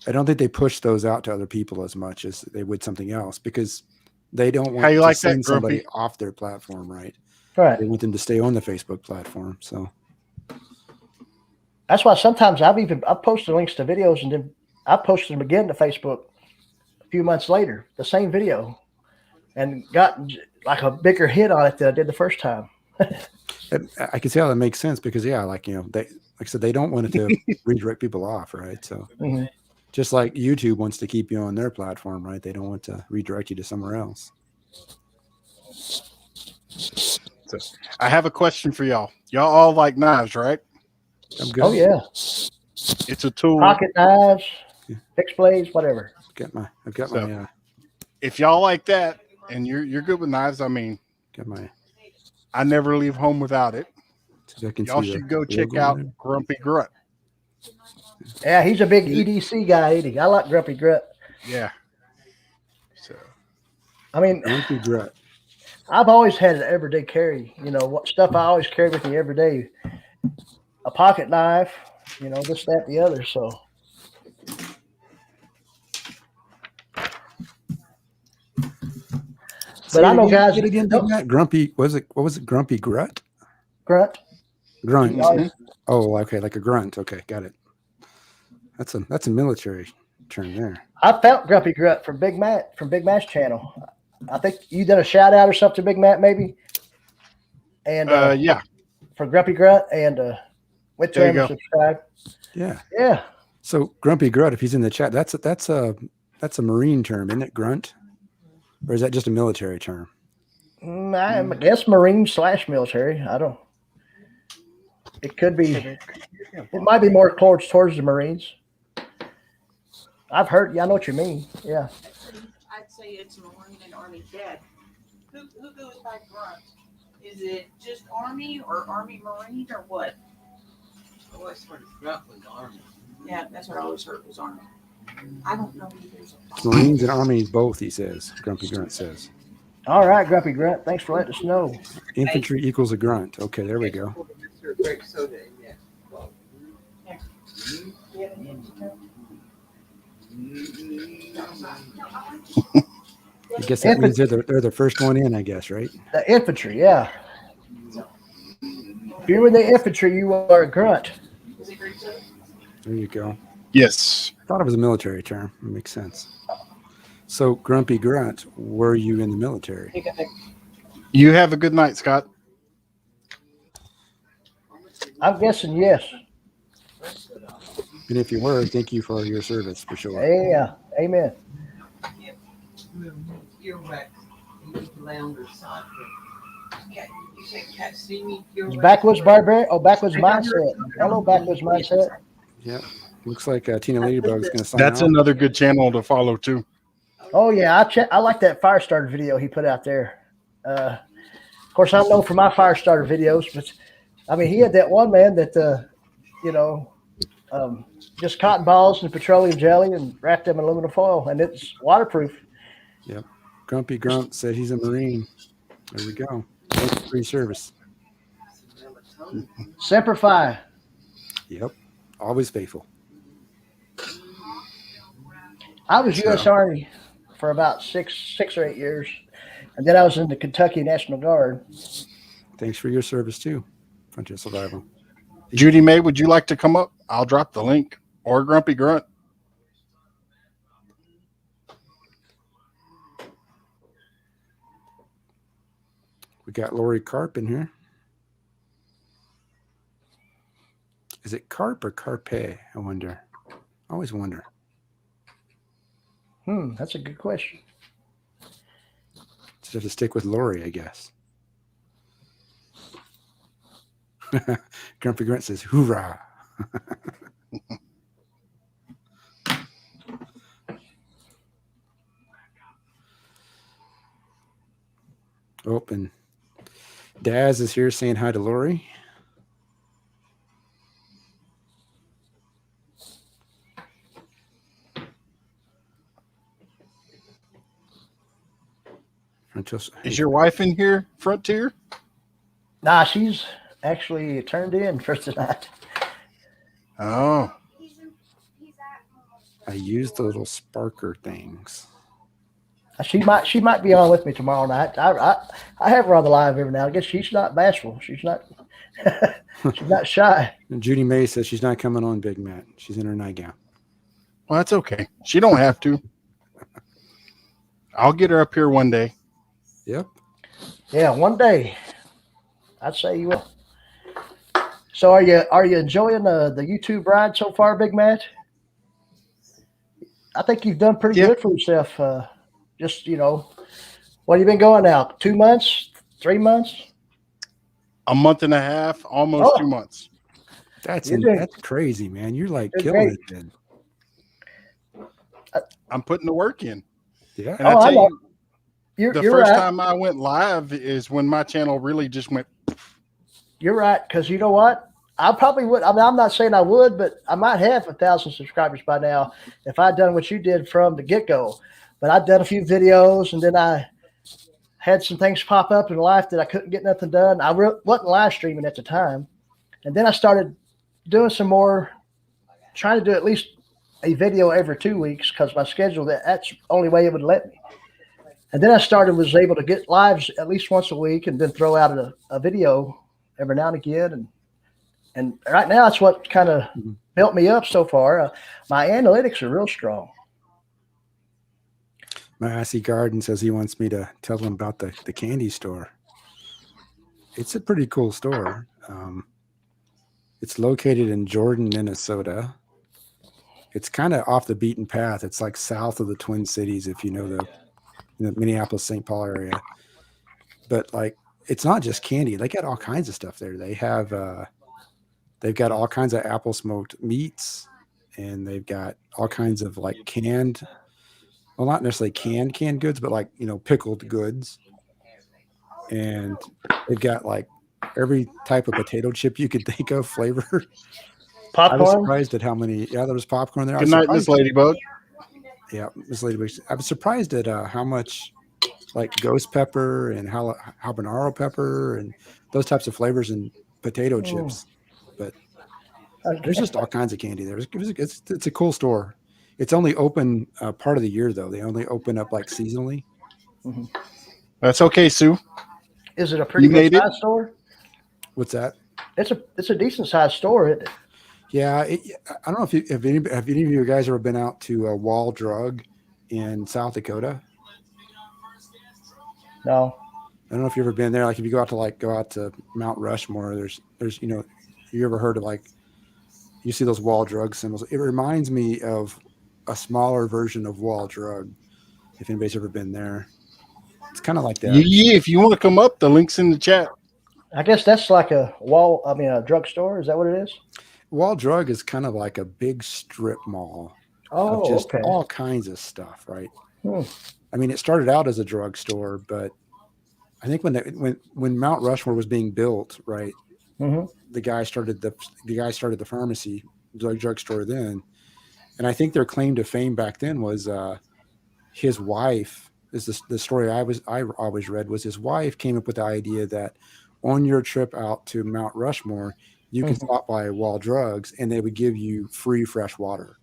don't think they push those out to other people as much as they would something else because they don't want How you to like that, send somebody Grumpy? off their platform, right? Right. They want them to stay on the Facebook platform. So That's why sometimes I've posted links to videos and then I posted them again to Facebook a few months later, the same video, and got like a bigger hit on it than I did the first time. I can see how that makes sense because yeah, like you know, they like I said, they don't want it to redirect people off, right? So Mhm. just like YouTube wants to keep you on their platform, right? They don't want to redirect you to somewhere else. I have a question for y'all. Y'all all like knives, right? I'm good. Oh yeah, It's a tool. pocket knives, Yeah. fixed blades, whatever. I've got So- my If y'all like that and you're good with knives, I mean, I never leave home without it. see if I can Y'all see the should go check logo out there. Grumpy Grunt. Yeah, he's a big EDC guy, ain't he? I like Grumpy Grunt. Yeah. So I mean, Grumpy Grunt. I've always had an everyday carry. You know what stuff I always carry with me every day: a pocket knife, you know, this, that, the other. So Say I it know again, guys say it that again, don't- Big Mac. Grumpy. What was it? Grumpy Grunt. Grunt. Grunt. He always- Oh, okay, like a grunt. Okay, got it. That's a military term there. I felt Grumpy Grunt from Big Matt's channel. I think you did a shout out or something, Big Matt, maybe. And yeah. for Grumpy Grunt, and went to There him you and go. subscribed. Yeah. Yeah, So Grumpy Grunt, if he's in the chat, that's a Marine term, isn't it? Grunt, or is that just a military term? I guess Marine / military. I don't. It could be. It might be more towards the Marines. I've heard. Yeah, I know what you mean. Yeah. I'd say it's Marine and Army Cadet. Who goes by grunt? Is it just Army or Army Marine or what? I always heard grunt was army. Yeah, that's what I always heard was Army. I don't know if there's It's Marines and Army both, he says. Grumpy Grunt says. All right, Grumpy Grunt. Thanks for letting us know. Infantry equals a grunt. Okay, there we go. Mr. Greg Soda in there. Well, I guess that means they're the first one in, I guess, right? The infantry. Yeah. If you're in the infantry, you are a grunt. Is it Greek soda? There you go. Yes. I thought it was a military term. It makes sense. So Grumpy Grunt, were you in the military? You have a good night, Scott. I'm guessing yes. And if you were, thank you for your service for sure. Yeah. Amen. Earwax. You need to lay on the side. Cat, you say cat see me? It's Backwoods Barbarian. Oh, Backwoods Mindset. Hello, Backwoods Mindset. Yep. Looks like Tina Ladybug's going to sign That's out. another good channel to follow too. Oh yeah, I like that fire starter video he put out there. Of course, I'm known for my fire starter videos, but I mean, he had that one man that just cotton balls and petroleum jelly and wrapped them in aluminum foil, and it's waterproof. Yep. Grumpy Grunt said he's a Marine. There we go. Thank you for your service. Semper Fi. Yep. Always faithful. I was U.S. Army for about six or 8 years, and then I was in the Kentucky National Guard. Thanks for your service too, Frontier Survival. Judy May, would you like to come up? I'll drop the link. Or Grumpy Grunt. We got Lori Carp in here. Is it carp or carpe? I wonder. I always wonder. That's a good question. Just have to stick with Lori, I guess. Grumpy Grunt says, hoorah. Oh, and Daz is here saying hi to Lori. Is your wife in here, Frontier? Nah, she's actually turned in for tonight. Oh. He's at home. I use the little sparker things. She might be on with me tomorrow night. I have her on the live every now and again. She's not bashful. She's not she's not shy. And Judy May says she's not coming on, Big Matt. She's in her nightgown. Well, that's okay. She don't have to. I'll get her up here one day. Yep. Yeah, one day. I'd say you will. So are you enjoying the YouTube ride so far, Big Matt? I think you've done pretty good for yourself. Just, what have you been going now? 2 months? 3 months? A month and a half, almost 2 months. That's doing- that's crazy, man. You're like You're killing great. it, then. I'm putting the work in. Yeah. And I tell you, You're the first right. time I went live is when my channel really just went. You're right, because you know what? I probably would. I mean, I'm not saying I would, but I might have 1,000 subscribers by now if I'd done what you did from the get-go. But I'd done a few videos, and then I had some things pop up in life that I couldn't get nothing done. I wasn't live streaming at the time. And then I started doing some more, trying to do at least a video every 2 weeks because my schedule, that's the only way it would let me. And then I was able to get lives at least once a week and then throw out a video every now and again. And right now, that's what kind of built me up so far. My analytics are real strong. Massey Garden says he wants me to tell him about the candy store. It's a pretty cool store. It's located in Jordan, Minnesota. It's kind of off the beaten path. It's like south of the Twin Cities, if you know the Minneapolis, St. Paul area. But like, it's not just candy. They got all kinds of stuff there. They have, they've got all kinds of apple smoked meats, and they've got all kinds of like canned, well, not necessarily canned goods, but like, pickled goods. And they've got like every type of potato chip you could think of flavor. Popcorn? I was surprised at how many. Yeah, there was popcorn there. Good night, Miss Ladybug. Yeah, Miss Ladybug. I was surprised at how much like ghost pepper and habanero pepper and those types of flavors in potato chips. But there's just all kinds of candy there. It's a cool store. It's only open part of the year, though. They only open up like seasonally. Mm-hmm. That's okay, Sue. Is it a pretty good size store? What's that? It's a decent sized store, isn't it? Yeah, I don't know have any of you guys ever been out to Wall Drug in South Dakota? No. I don't know if you've ever been there. Like if you go out to Mount Rushmore, there's you ever heard of you see those wall drug symbols? It reminds me of a smaller version of wall drug. If anybody's ever been there, it's kind of like that. Yeah, if you want to come up, the link's in the chat. I guess that's like a drugstore. Is that what it is? Wall drug is kind of like a big strip mall Oh, of just okay. all kinds of stuff, right? Hmm. I mean, it started out as a drugstore, but I think when Mount Rushmore was being built, right, Mm-hmm. the guy started the pharmacy drugstore then, and I think their claim to fame back then was his wife. Is the story I always read was his wife came up with the idea that on your trip out to Mount Rushmore, you can stop by Wall Drugs and they would give you free fresh water.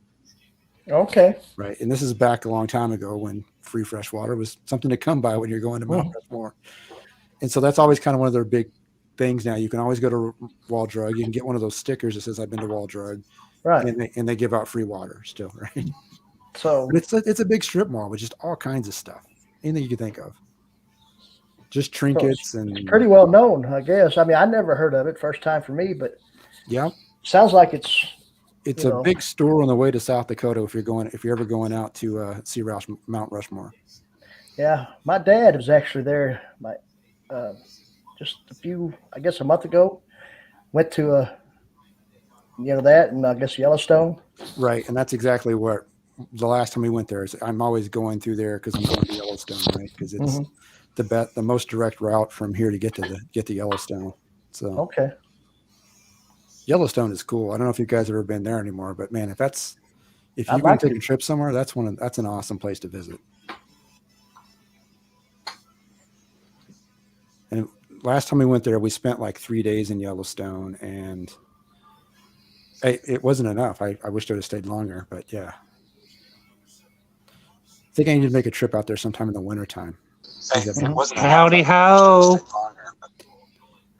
Okay. Right. And this is back a long time ago when free fresh water was something to come by when you're going to Mount Rushmore. And so that's always kind of one of their big things now. You can always go to Wall Drug. You can get one of those stickers that says I've been to Wall Drug. Right. And they give out free water still, right? So But it's a big strip mall with just all kinds of stuff. Anything you can think of. Just trinkets and it's pretty well known, I guess. I mean, I never heard of it. First time for me, but yeah. sounds like it's It's a big store on the way to South Dakota if you're ever going out to see Mount Rushmore. Yeah, my dad was actually there. Just a month ago, went to that, and I guess Yellowstone. Right, and that's exactly what the last time we went there is. I'm always going through there because I'm going to Yellowstone, right? Because it's the most direct route from here to get to Yellowstone. So Okay. Yellowstone is cool. I don't know if you guys have ever been there anymore, but man, if you I'd can like take to. a trip somewhere, that's an awesome place to visit. And last time we went there, we spent like 3 days in Yellowstone, and it wasn't enough. I wish I would have stayed longer, but yeah. I think I need to make a trip out there sometime in the wintertime. Howdy ho.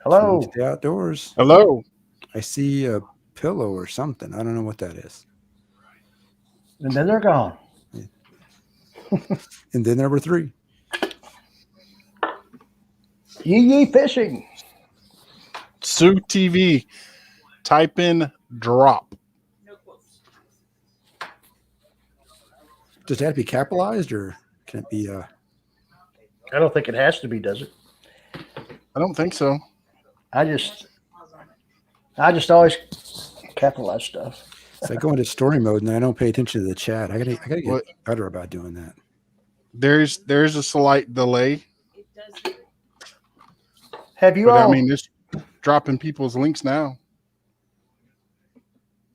Hello. To the outdoors. Hello. I see a pillow or something. I don't know what that is. And then they're gone. And then there were 3. Yee fishing. Sue TV. Type in drop. No quotes. Does that have to be capitalized or can it be I don't think it has to be, does it? I don't think so. I just always capitalize stuff. It's like going to story mode and I don't pay attention to the chat. I gotta get What? better about doing that. There's a slight delay, It does. Have you but all? I mean, it's dropping people's links now.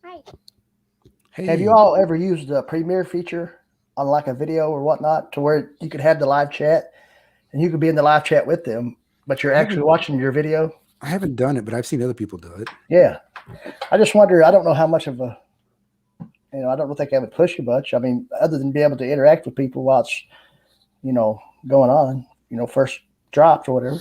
Hi. Hey, Have you all ever used the Premiere feature on like a video or whatnot to where you could have the live chat and you could be in the live chat with them, but you're actually watching your video? I haven't done it, but I've seen other people do it. Yeah. I just wonder, I don't know how much of a, I don't think I would push you much. I mean, other than be able to interact with people while it's, going on, first dropped or whatever.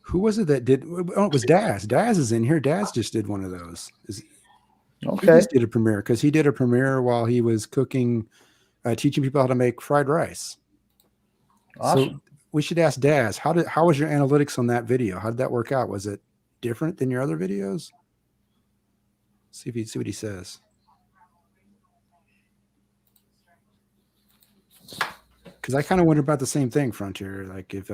Who was it that did? Oh, it was Daz. Daz is in here. Daz just did one of those. He Okay. just did a premiere because he did a premiere while he was cooking, teaching people how to make fried rice. Awesome. So we should ask Daz, how was your analytics on that video? How did that work out? Was it different than your other videos? See what he says. Because I kind of wonder about the same thing, Frontier. Like, if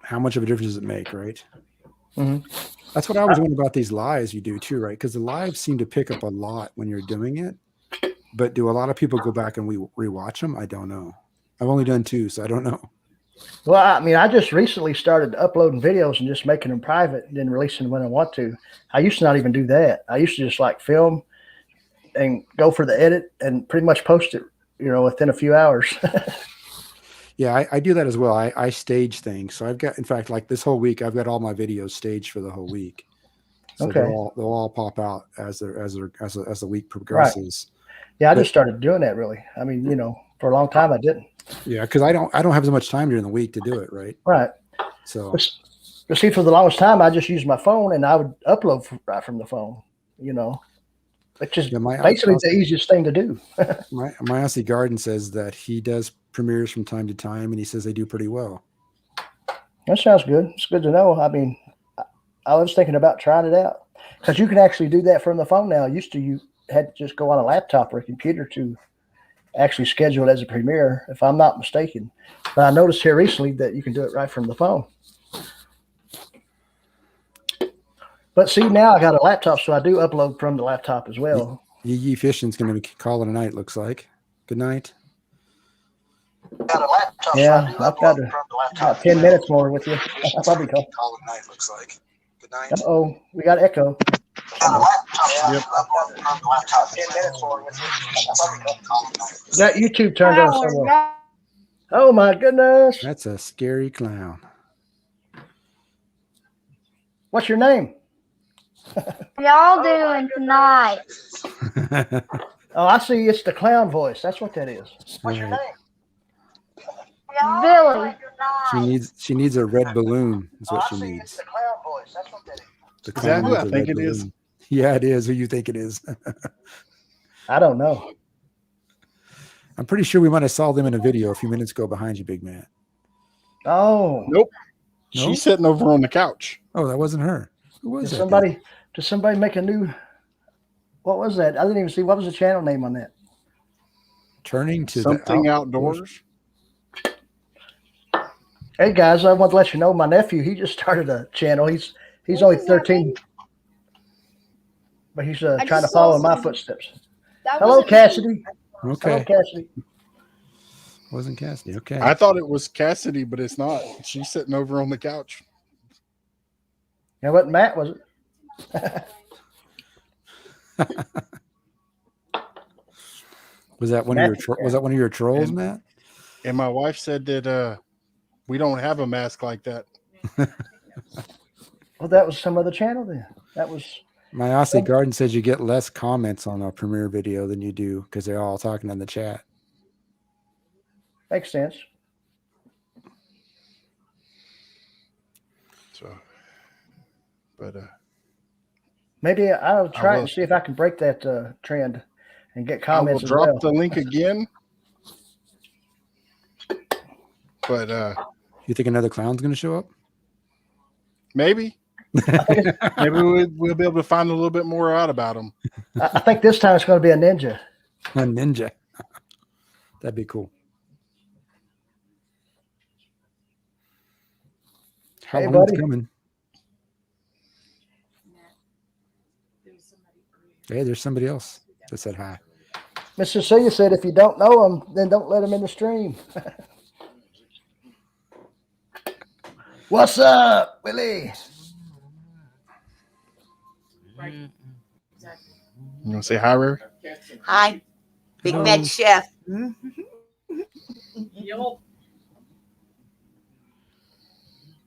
how much of a difference does it make, right? Mhm. That's what I always wonder about these lives you do too, right? Because the lives seem to pick up a lot when you're doing it. But do a lot of people go back and rewatch them? I don't know. I've only done 2, so I don't know. Well, I mean, I just recently started uploading videos and just making them private and then releasing them when I want to. I used to not even do that. I used to just like film and go for the edit and pretty much post it, within a few hours. Yeah, I do that as well. I stage things. So I've got, in fact, like this whole week, I've got all my videos staged for the whole week. So Okay. they'll all pop out as the week progresses. Yeah, I just started doing that really. I mean, for a long time I didn't. Yeah, because I don't have as much time during the week to do it, right? Right. So But see, for the longest time, I just used my phone and I would upload right from the phone, which is yeah, basically the easiest thing to do. my Aussie Garden says that he does premieres from time to time, and he says they do pretty well. That sounds good. It's good to know. I mean, I was thinking about trying it out because you can actually do that from the phone now. Used to, you had to just go on a laptop or a computer to actually schedule it as a premiere, if I'm not mistaken. But I noticed here recently that you can do it right from the phone. But see, now I got a laptop, so I do upload from the laptop as well. Yee Fishing's going to be calling a night, looks like. Good night. Yeah, I've got about 10 minutes more with you. I'll probably call. Looks like. Good night. Uh-oh, we got echo. Yep. Got YouTube turned on somewhere. Oh my goodness. That's a scary clown. What's your name? Y'all doing tonight? Oh, I see. It's the clown voice. That's what that is. What's your Right. name? Billy. She needs a red balloon. Is what I she see. needs. It's the clown voice. That's what that is. The Is that clown who needs I a think red it is? balloon. Yeah, it is who you think it is. I don't know. I'm pretty sure we might have saw them in a video a few minutes ago behind you, big man. Oh, Nope. No? She's sitting over on the couch. Oh, that wasn't her. Who was did that? somebody make a new? What was that? I didn't even see. What was the channel name on that? Turning to Something the outdoors. Hey guys, I want to let you know my nephew. He just started a channel. He's only 13, but he's trying to just follow saw in my some- footsteps. That Hello, wasn't me. Cassidy. Hello, Okay, Cassidy. wasn't Cassidy. Okay, I thought it was Cassidy, but it's not. She's sitting over on the couch. You know what, Matt was it? was that one of your was that one of your trolls, And- Matt? And my wife said that we don't have a mask like that. Well, that was some other channel then. That was. My Aussie Garden says you get less comments on a premiere video than you do because they're all talking in the chat. Makes sense. So, but Maybe I'll try will. and see if I can break that trend and get I will comments as drop well. the link again. But You think another clown's going to show up? maybe we'll be able to find a little bit more out about him. I think this time it's going to be a ninja. A ninja. That'd be cool. Hey, Halloween's buddy. coming. Hey, there's somebody else that said hi. Miss Cecilia said, if you don't know him, then don't let him in the stream. What's up, Willie? Exactly. You want to say hi, Ray? Hi, Big Hello. Bad Chef. Yup.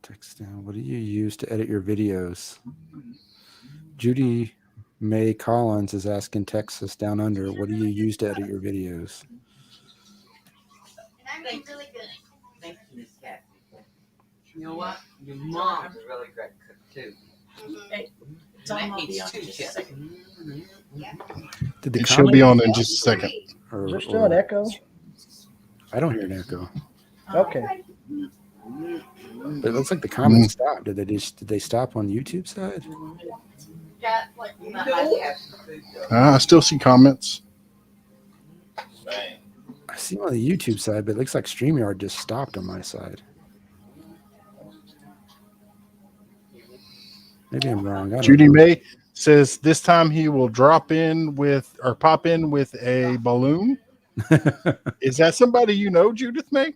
Text down. What do you use to edit your videos? Judy May Collins is asking Texas Down Under, what do you use to edit your videos? And I'm really good. Thank you, Miss Kathy. You know what? Your mom's a really great cook too. It's on That my needs beyond two just a chips. second. Did the And she'll be comment- on in just a second. or- Is there still an or- echo? I don't hear an echo. Okay. But it looks like the comments stopped. Did they stop on the YouTube side? Got like You might have to have some food though. I still see comments. I see them on the YouTube side, but it looks like StreamYard just stopped on my side. Maybe I'm wrong. I don't Judy know. May says this time he will pop in with a balloon. Is that somebody you know, Judith May?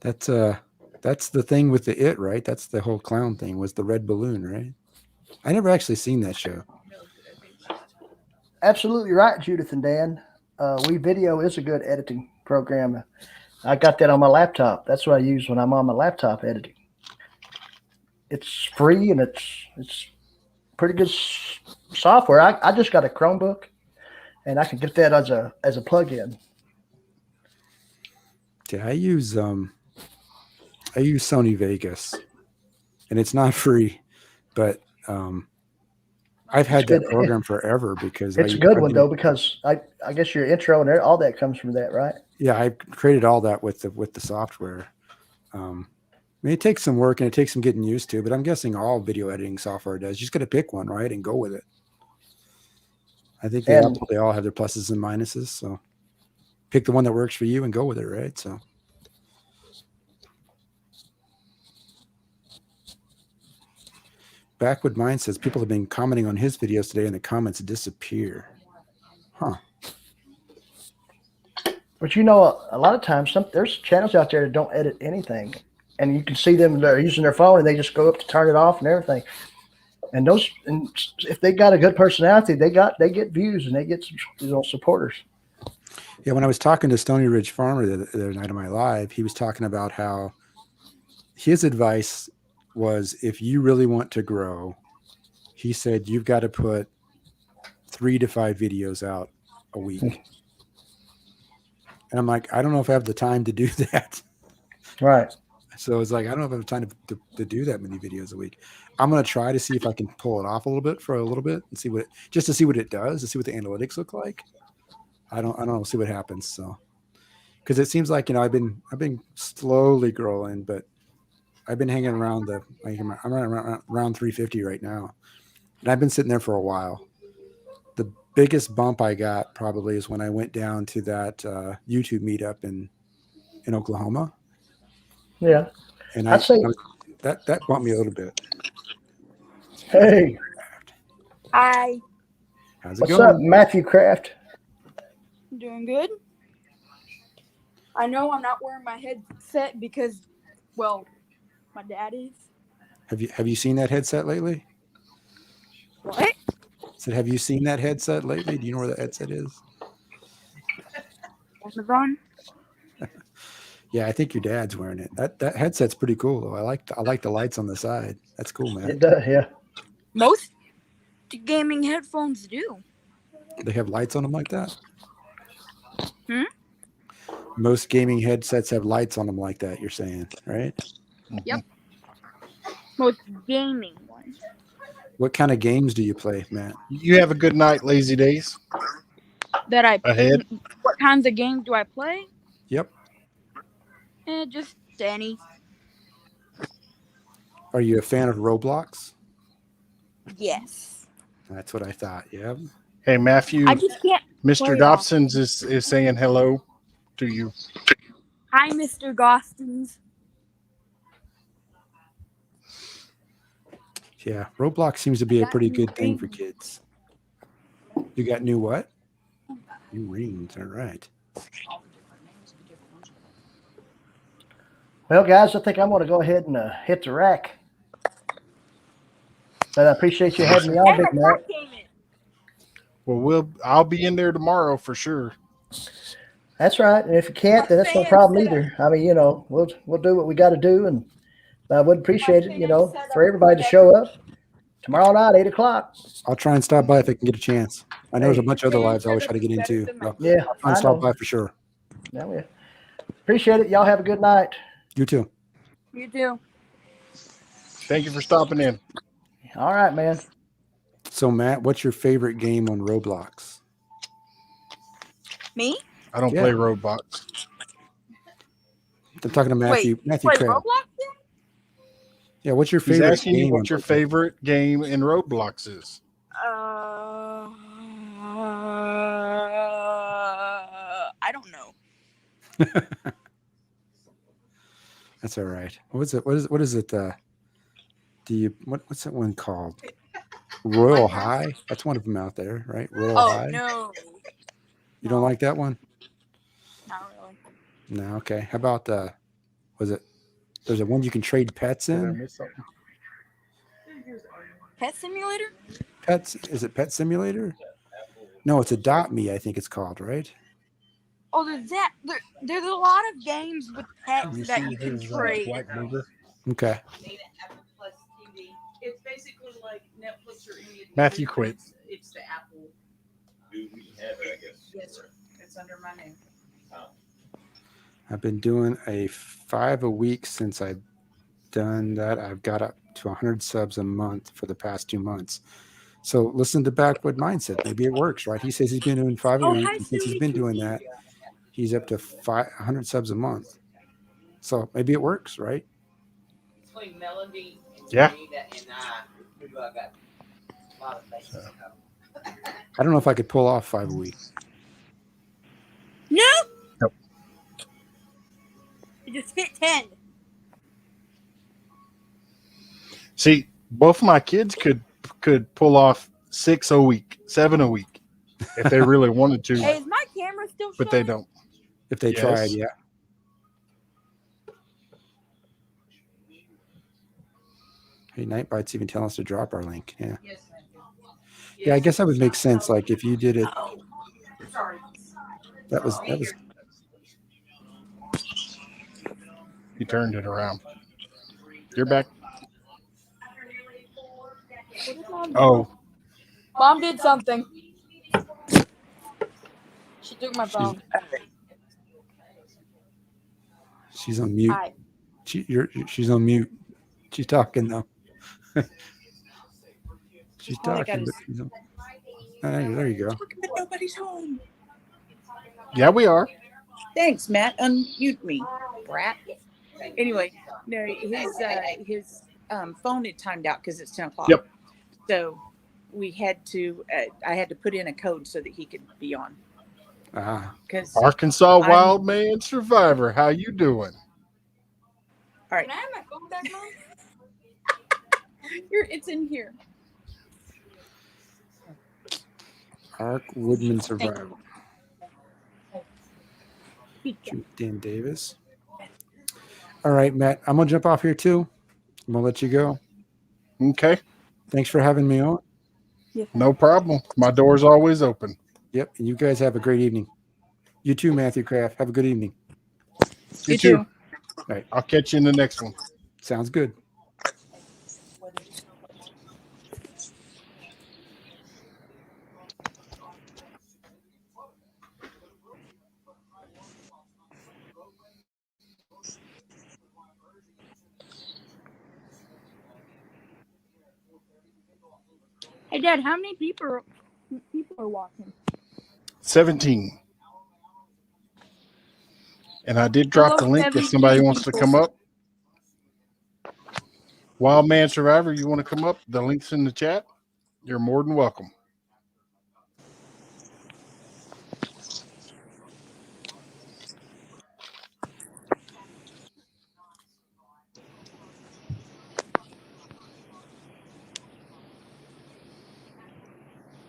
That's the thing with the It, right? That's the whole clown thing, was the red balloon, right? I never actually seen that show. Absolutely right, Judith and Dan. WeVideo is a good editing program. I got that on my laptop. That's what I use when I'm on my laptop editing. It's free and it's pretty good software. I just got a Chromebook, and I can get that as a plug-in. Yeah, I use Sony Vegas, and it's not free, but I I've had It's that good. program forever because It's a good one though, because I guess your intro and all that comes from that, right? Yeah, I created all that with the software. I mean, it takes some work and it takes some getting used to, but I'm guessing all video editing software does. You just got to pick one, right, and go with it. I think they all have their pluses and minuses. So pick the one that works for you and go with it, right? So. Backwood Mind says people have been commenting on his videos today and the comments disappear. Huh. But you know, a lot of times there's channels out there that don't edit anything, and you can see them, they're using their phone and they just go up to turn it off and everything. And if they got a good personality, they get views and they get some supporters. Yeah, when I was talking to Stony Ridge Farmer the other night on my live, he was talking about how his advice was, if you really want to grow, he said you've got to put 3 to 5 videos out a week. And I'm like, I don't know if I have the time to do that. Right. So it's like, I don't know if I have time to do that many videos a week. I'm going to try to see if I can pull it off a little bit and see just to see what it does, to see what the analytics look like. I don't know, see what happens. So, cause it seems like, I've been slowly growing, but I've been hanging around I'm around 350 right now. And I've been sitting there for a while. The biggest bump I got probably is when I went down to that YouTube meetup in Oklahoma. Yeah. And I'd say that bumped me a little bit. Hey. Hi. How's it What's going? up, Matthew Kraft? Doing good. I know I'm not wearing my headset because, well, my dad is. Have you seen that headset lately? What? I said, have you seen that headset lately? Do you know where the headset is? Amazon? Yeah, I think your dad's wearing it. That headset's pretty cool though. I like the lights on the side. That's cool, man. It does, yeah. Most gaming headphones do. They have lights on them like that? Hmm? Most gaming headsets have lights on them like that, you're saying, right? Yep. Most gaming ones. What kind of games do you play, Matt? You have a good night, Lazy Days. Ahead. What kinds of games do I play? Yep. Just any. Are you a fan of Roblox? Yes. That's what I thought. Yep. Hey, Matthew. I just can't. Mr. Dobson's is saying hello to you. Hi, Mr. Gostins. Yeah, Roblox seems to be a pretty good thing for kids. You got new what? New rings. All right. Well, guys, I think I'm going to go ahead and hit the rack. But I appreciate you having me on, Big Matt. Well, I'll be in there tomorrow for sure. That's right. And if you can't, then that's no problem either. I mean, we'll do what we got to do, and I would appreciate it, for everybody to show up tomorrow night, 8:00. I'll try and stop by if I can get a chance. I know there's a bunch of other lives I always try to get into. So Yeah, I'll try and stop by for sure. Yeah, we appreciate it. Y'all have a good night. You too. You too. Thank you for stopping in. All right, man. So, Matt, what's your favorite game on Roblox? Me? I don't play Roblox. I'm talking to Matthew. Matthew Wait, Craig. Roblox? Yeah, what's your He's favorite asking you game? what your favorite game in Roblox is. I don't know. That's all right. What is it? What's that one called? Royal High? That's one of them out there, right? Royal High. No. You don't like that one? Not really. No, okay. How about there's a one you can trade pets in? Pet Simulator? Is it Pet Simulator? No, it's Adopt Me, I think it's called, right? Oh, there's a lot of games with pets that you can trade. Okay. It's basically like Netflix or any of the Matthew quit. It's the Apple. Do we have it, I guess? Yes, sir. It's under my name. I've been doing a 5 a week since I've done that. I've got up to 100 subs a month for the past 2 months. So listen to Backwood Mindset. Maybe it works, right? He says he's been doing 5 a Oh, week. hi, And since he's Susie. been doing that, he's up to 100 subs a month. So maybe it works, right? Between Melody and Yeah. Rita and I got a lot of things to cover. I don't know if I could pull off 5 a week. No. Nope. It just hit 10. See, both my kids could pull off 6 a week, 7 a week, if they really wanted to, Hey, is my camera still showing? but they don't. If they Yes. tried, yeah. Hey, Nightbite's even telling us to drop our link. Yeah. Yes, ma'am. Yeah, I guess that would make sense. Like if you did it, Oh, sorry. that was He turned it around. You're back. What did Mom do? Oh, Mom did something. She took my phone. she's on mute. Hi. She's on mute. She's talking though. She's All I talking. got But she's on, there you go. But nobody's home. yeah, we are. Thanks, Matt. Unmute me, brat. Anyway, no, his phone had timed out because it's 10 o'clock. Yep. So we had to. I had to put in a code so that he could be on. Ah, Because Arkansas I'm- Wild Man Survivor. How you doing? all right, Can I have my phone back, Mom? it's in here. Ark Woodman Survival. Dan Davis. All right, Matt. I'm gonna jump off here too. I'm gonna let you go. Okay, Thanks for having me on. no problem. My door's always open. Yep. And you guys have a great evening. You too, Matthew Kraft. Have a good evening. You too. All right. I'll catch you in the next one. Sounds good. Hey, Dad, how many people are watching? 17. And I did drop the link if somebody wants to come up. Wild Man Survivor, you want to come up? The link's in the chat. You're more than welcome.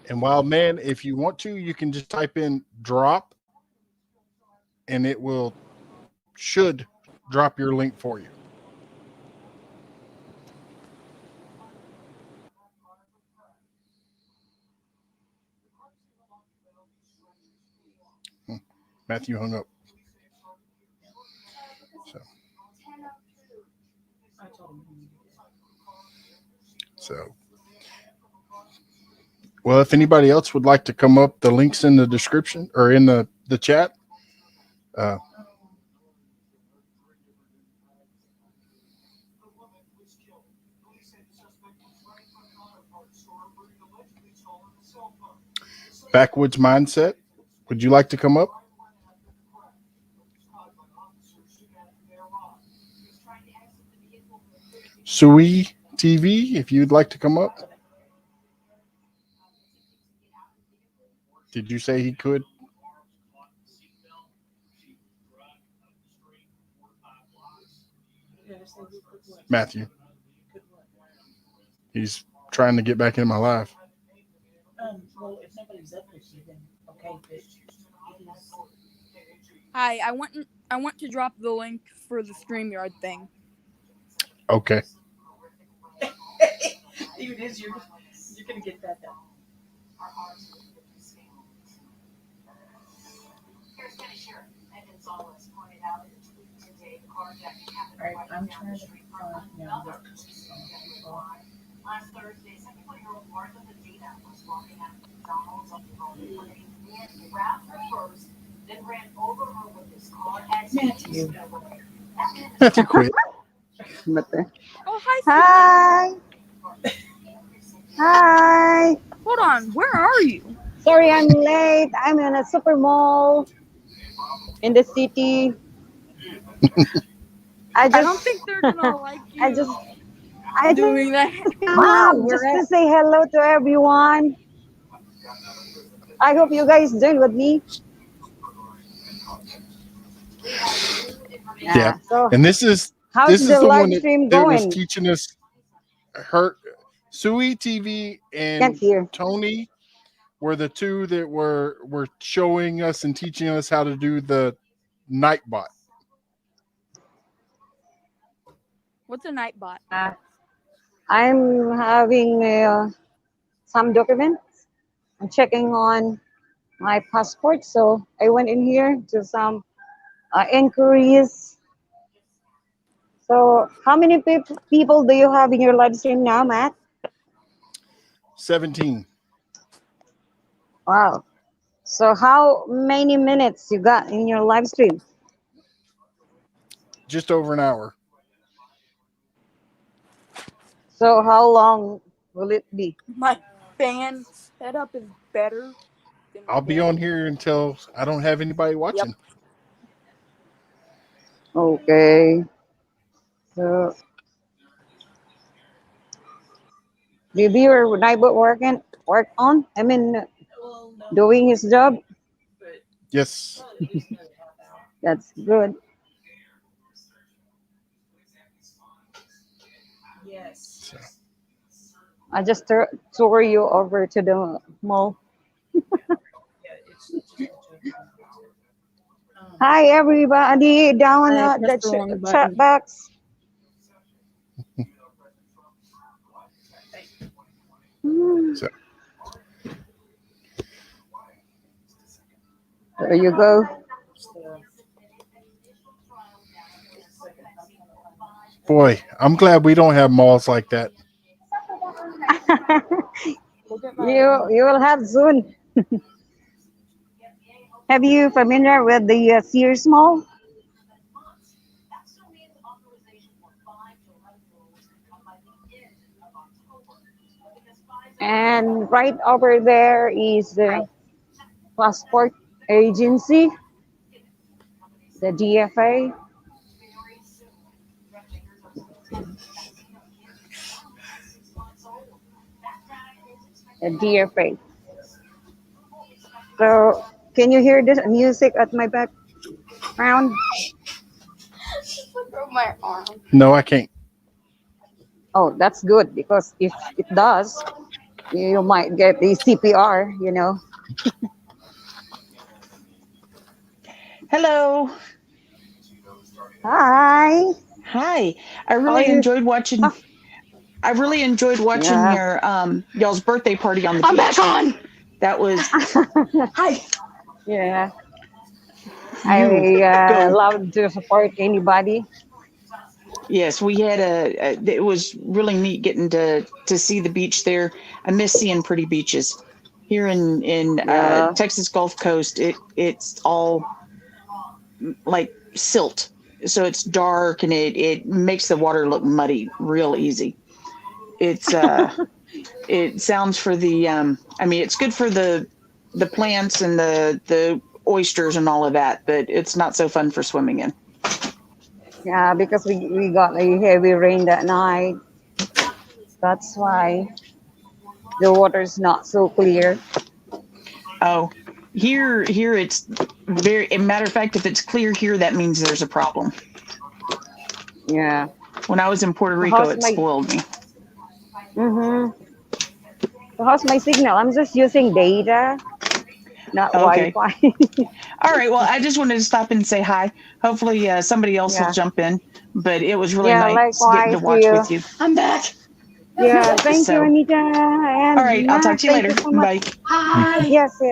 And Wild Man, if you want to, you can just type in drop and it should drop your link for you. Matthew hung up. So, well, if anybody else would like to come up, the link's in the description or in the chat. Backwoods Mindset, would you like to come up? Sui TV, if you'd like to come up. Did you say he could? Matthew. He's trying to get back in my life. Well, if nobody's up with you, then okay. But Hi, I want to drop the link for the StreamYard thing. Okay. even as you're gonna get that done. All right, I'm trying to find now what. Last Thursday, 71-year-old Martha Medina was walking out of McDonald's on the road when a man grabbed her first, then ran over her with his car and Matthew. Matthew quit. Oh, hi. Hi. Hi. Hold on, where are you? Sorry, I'm late. I'm in a super mall in the city. I don't think they're gonna like you I just doing that. just to say hello to everyone. I hope you guys join with me. Yeah. So And this is how's the the live one stream that was going? teaching us. Her Sui TV Can't and hear. Tony were the two that were showing us and teaching us how to do the Nightbot. What's a Nightbot? I'm having some documents. I'm checking on my passport. So I went in here to some inquiries. So how many people do you have in your live stream now, Matt? 17. Wow. So how many minutes you got in your live stream? Just over an hour. So how long will it be? My fan setup is better. I'll be on here until I don't have anybody watching. Okay. So maybe your neighbor work on? I mean, doing his job? Yes. That's good. Yes. I just tour you over to the mall. Hi, everybody down at the chat box. So. There you go. Boy, I'm glad we don't have malls like that. You will have soon. Have you familiar with the Sears Mall? And right over there is the passport agency, the DFA. The DFA. So, can you hear this music at my background? Broke my arm. No, I can't. Oh, that's good because if it does, you might get the CPR, you know. Hello. Hi. Hi. I really enjoyed watching. I really enjoyed watching your y'all's birthday party on the beach. I'm back on. That was. Hi. Yeah. I love to support anybody. Yes, we had it was really neat getting to see the beach there. I miss seeing pretty beaches. Here in Texas Gulf Coast, it's all like silt. So it's dark and it makes the water look muddy real easy. It's it sounds for the I mean it's good for the plants and the oysters and all of that, but it's not so fun for swimming in. Yeah, because we got a heavy rain that night. That's why the water's not so clear. Oh, here it's very. As a matter of fact, if it's clear here, that means there's a problem. Yeah. When I was in Puerto Rico, it spoiled me. So how's my signal? I'm just using data, not Wi-Fi. All right. Well, I just wanted to stop and say hi. Hopefully, somebody else will jump in. But it was really nice getting to watch with you. I'm back. Yeah, thank you, Anita. And all right, I'll talk to you later. So bye. Bye. Yes.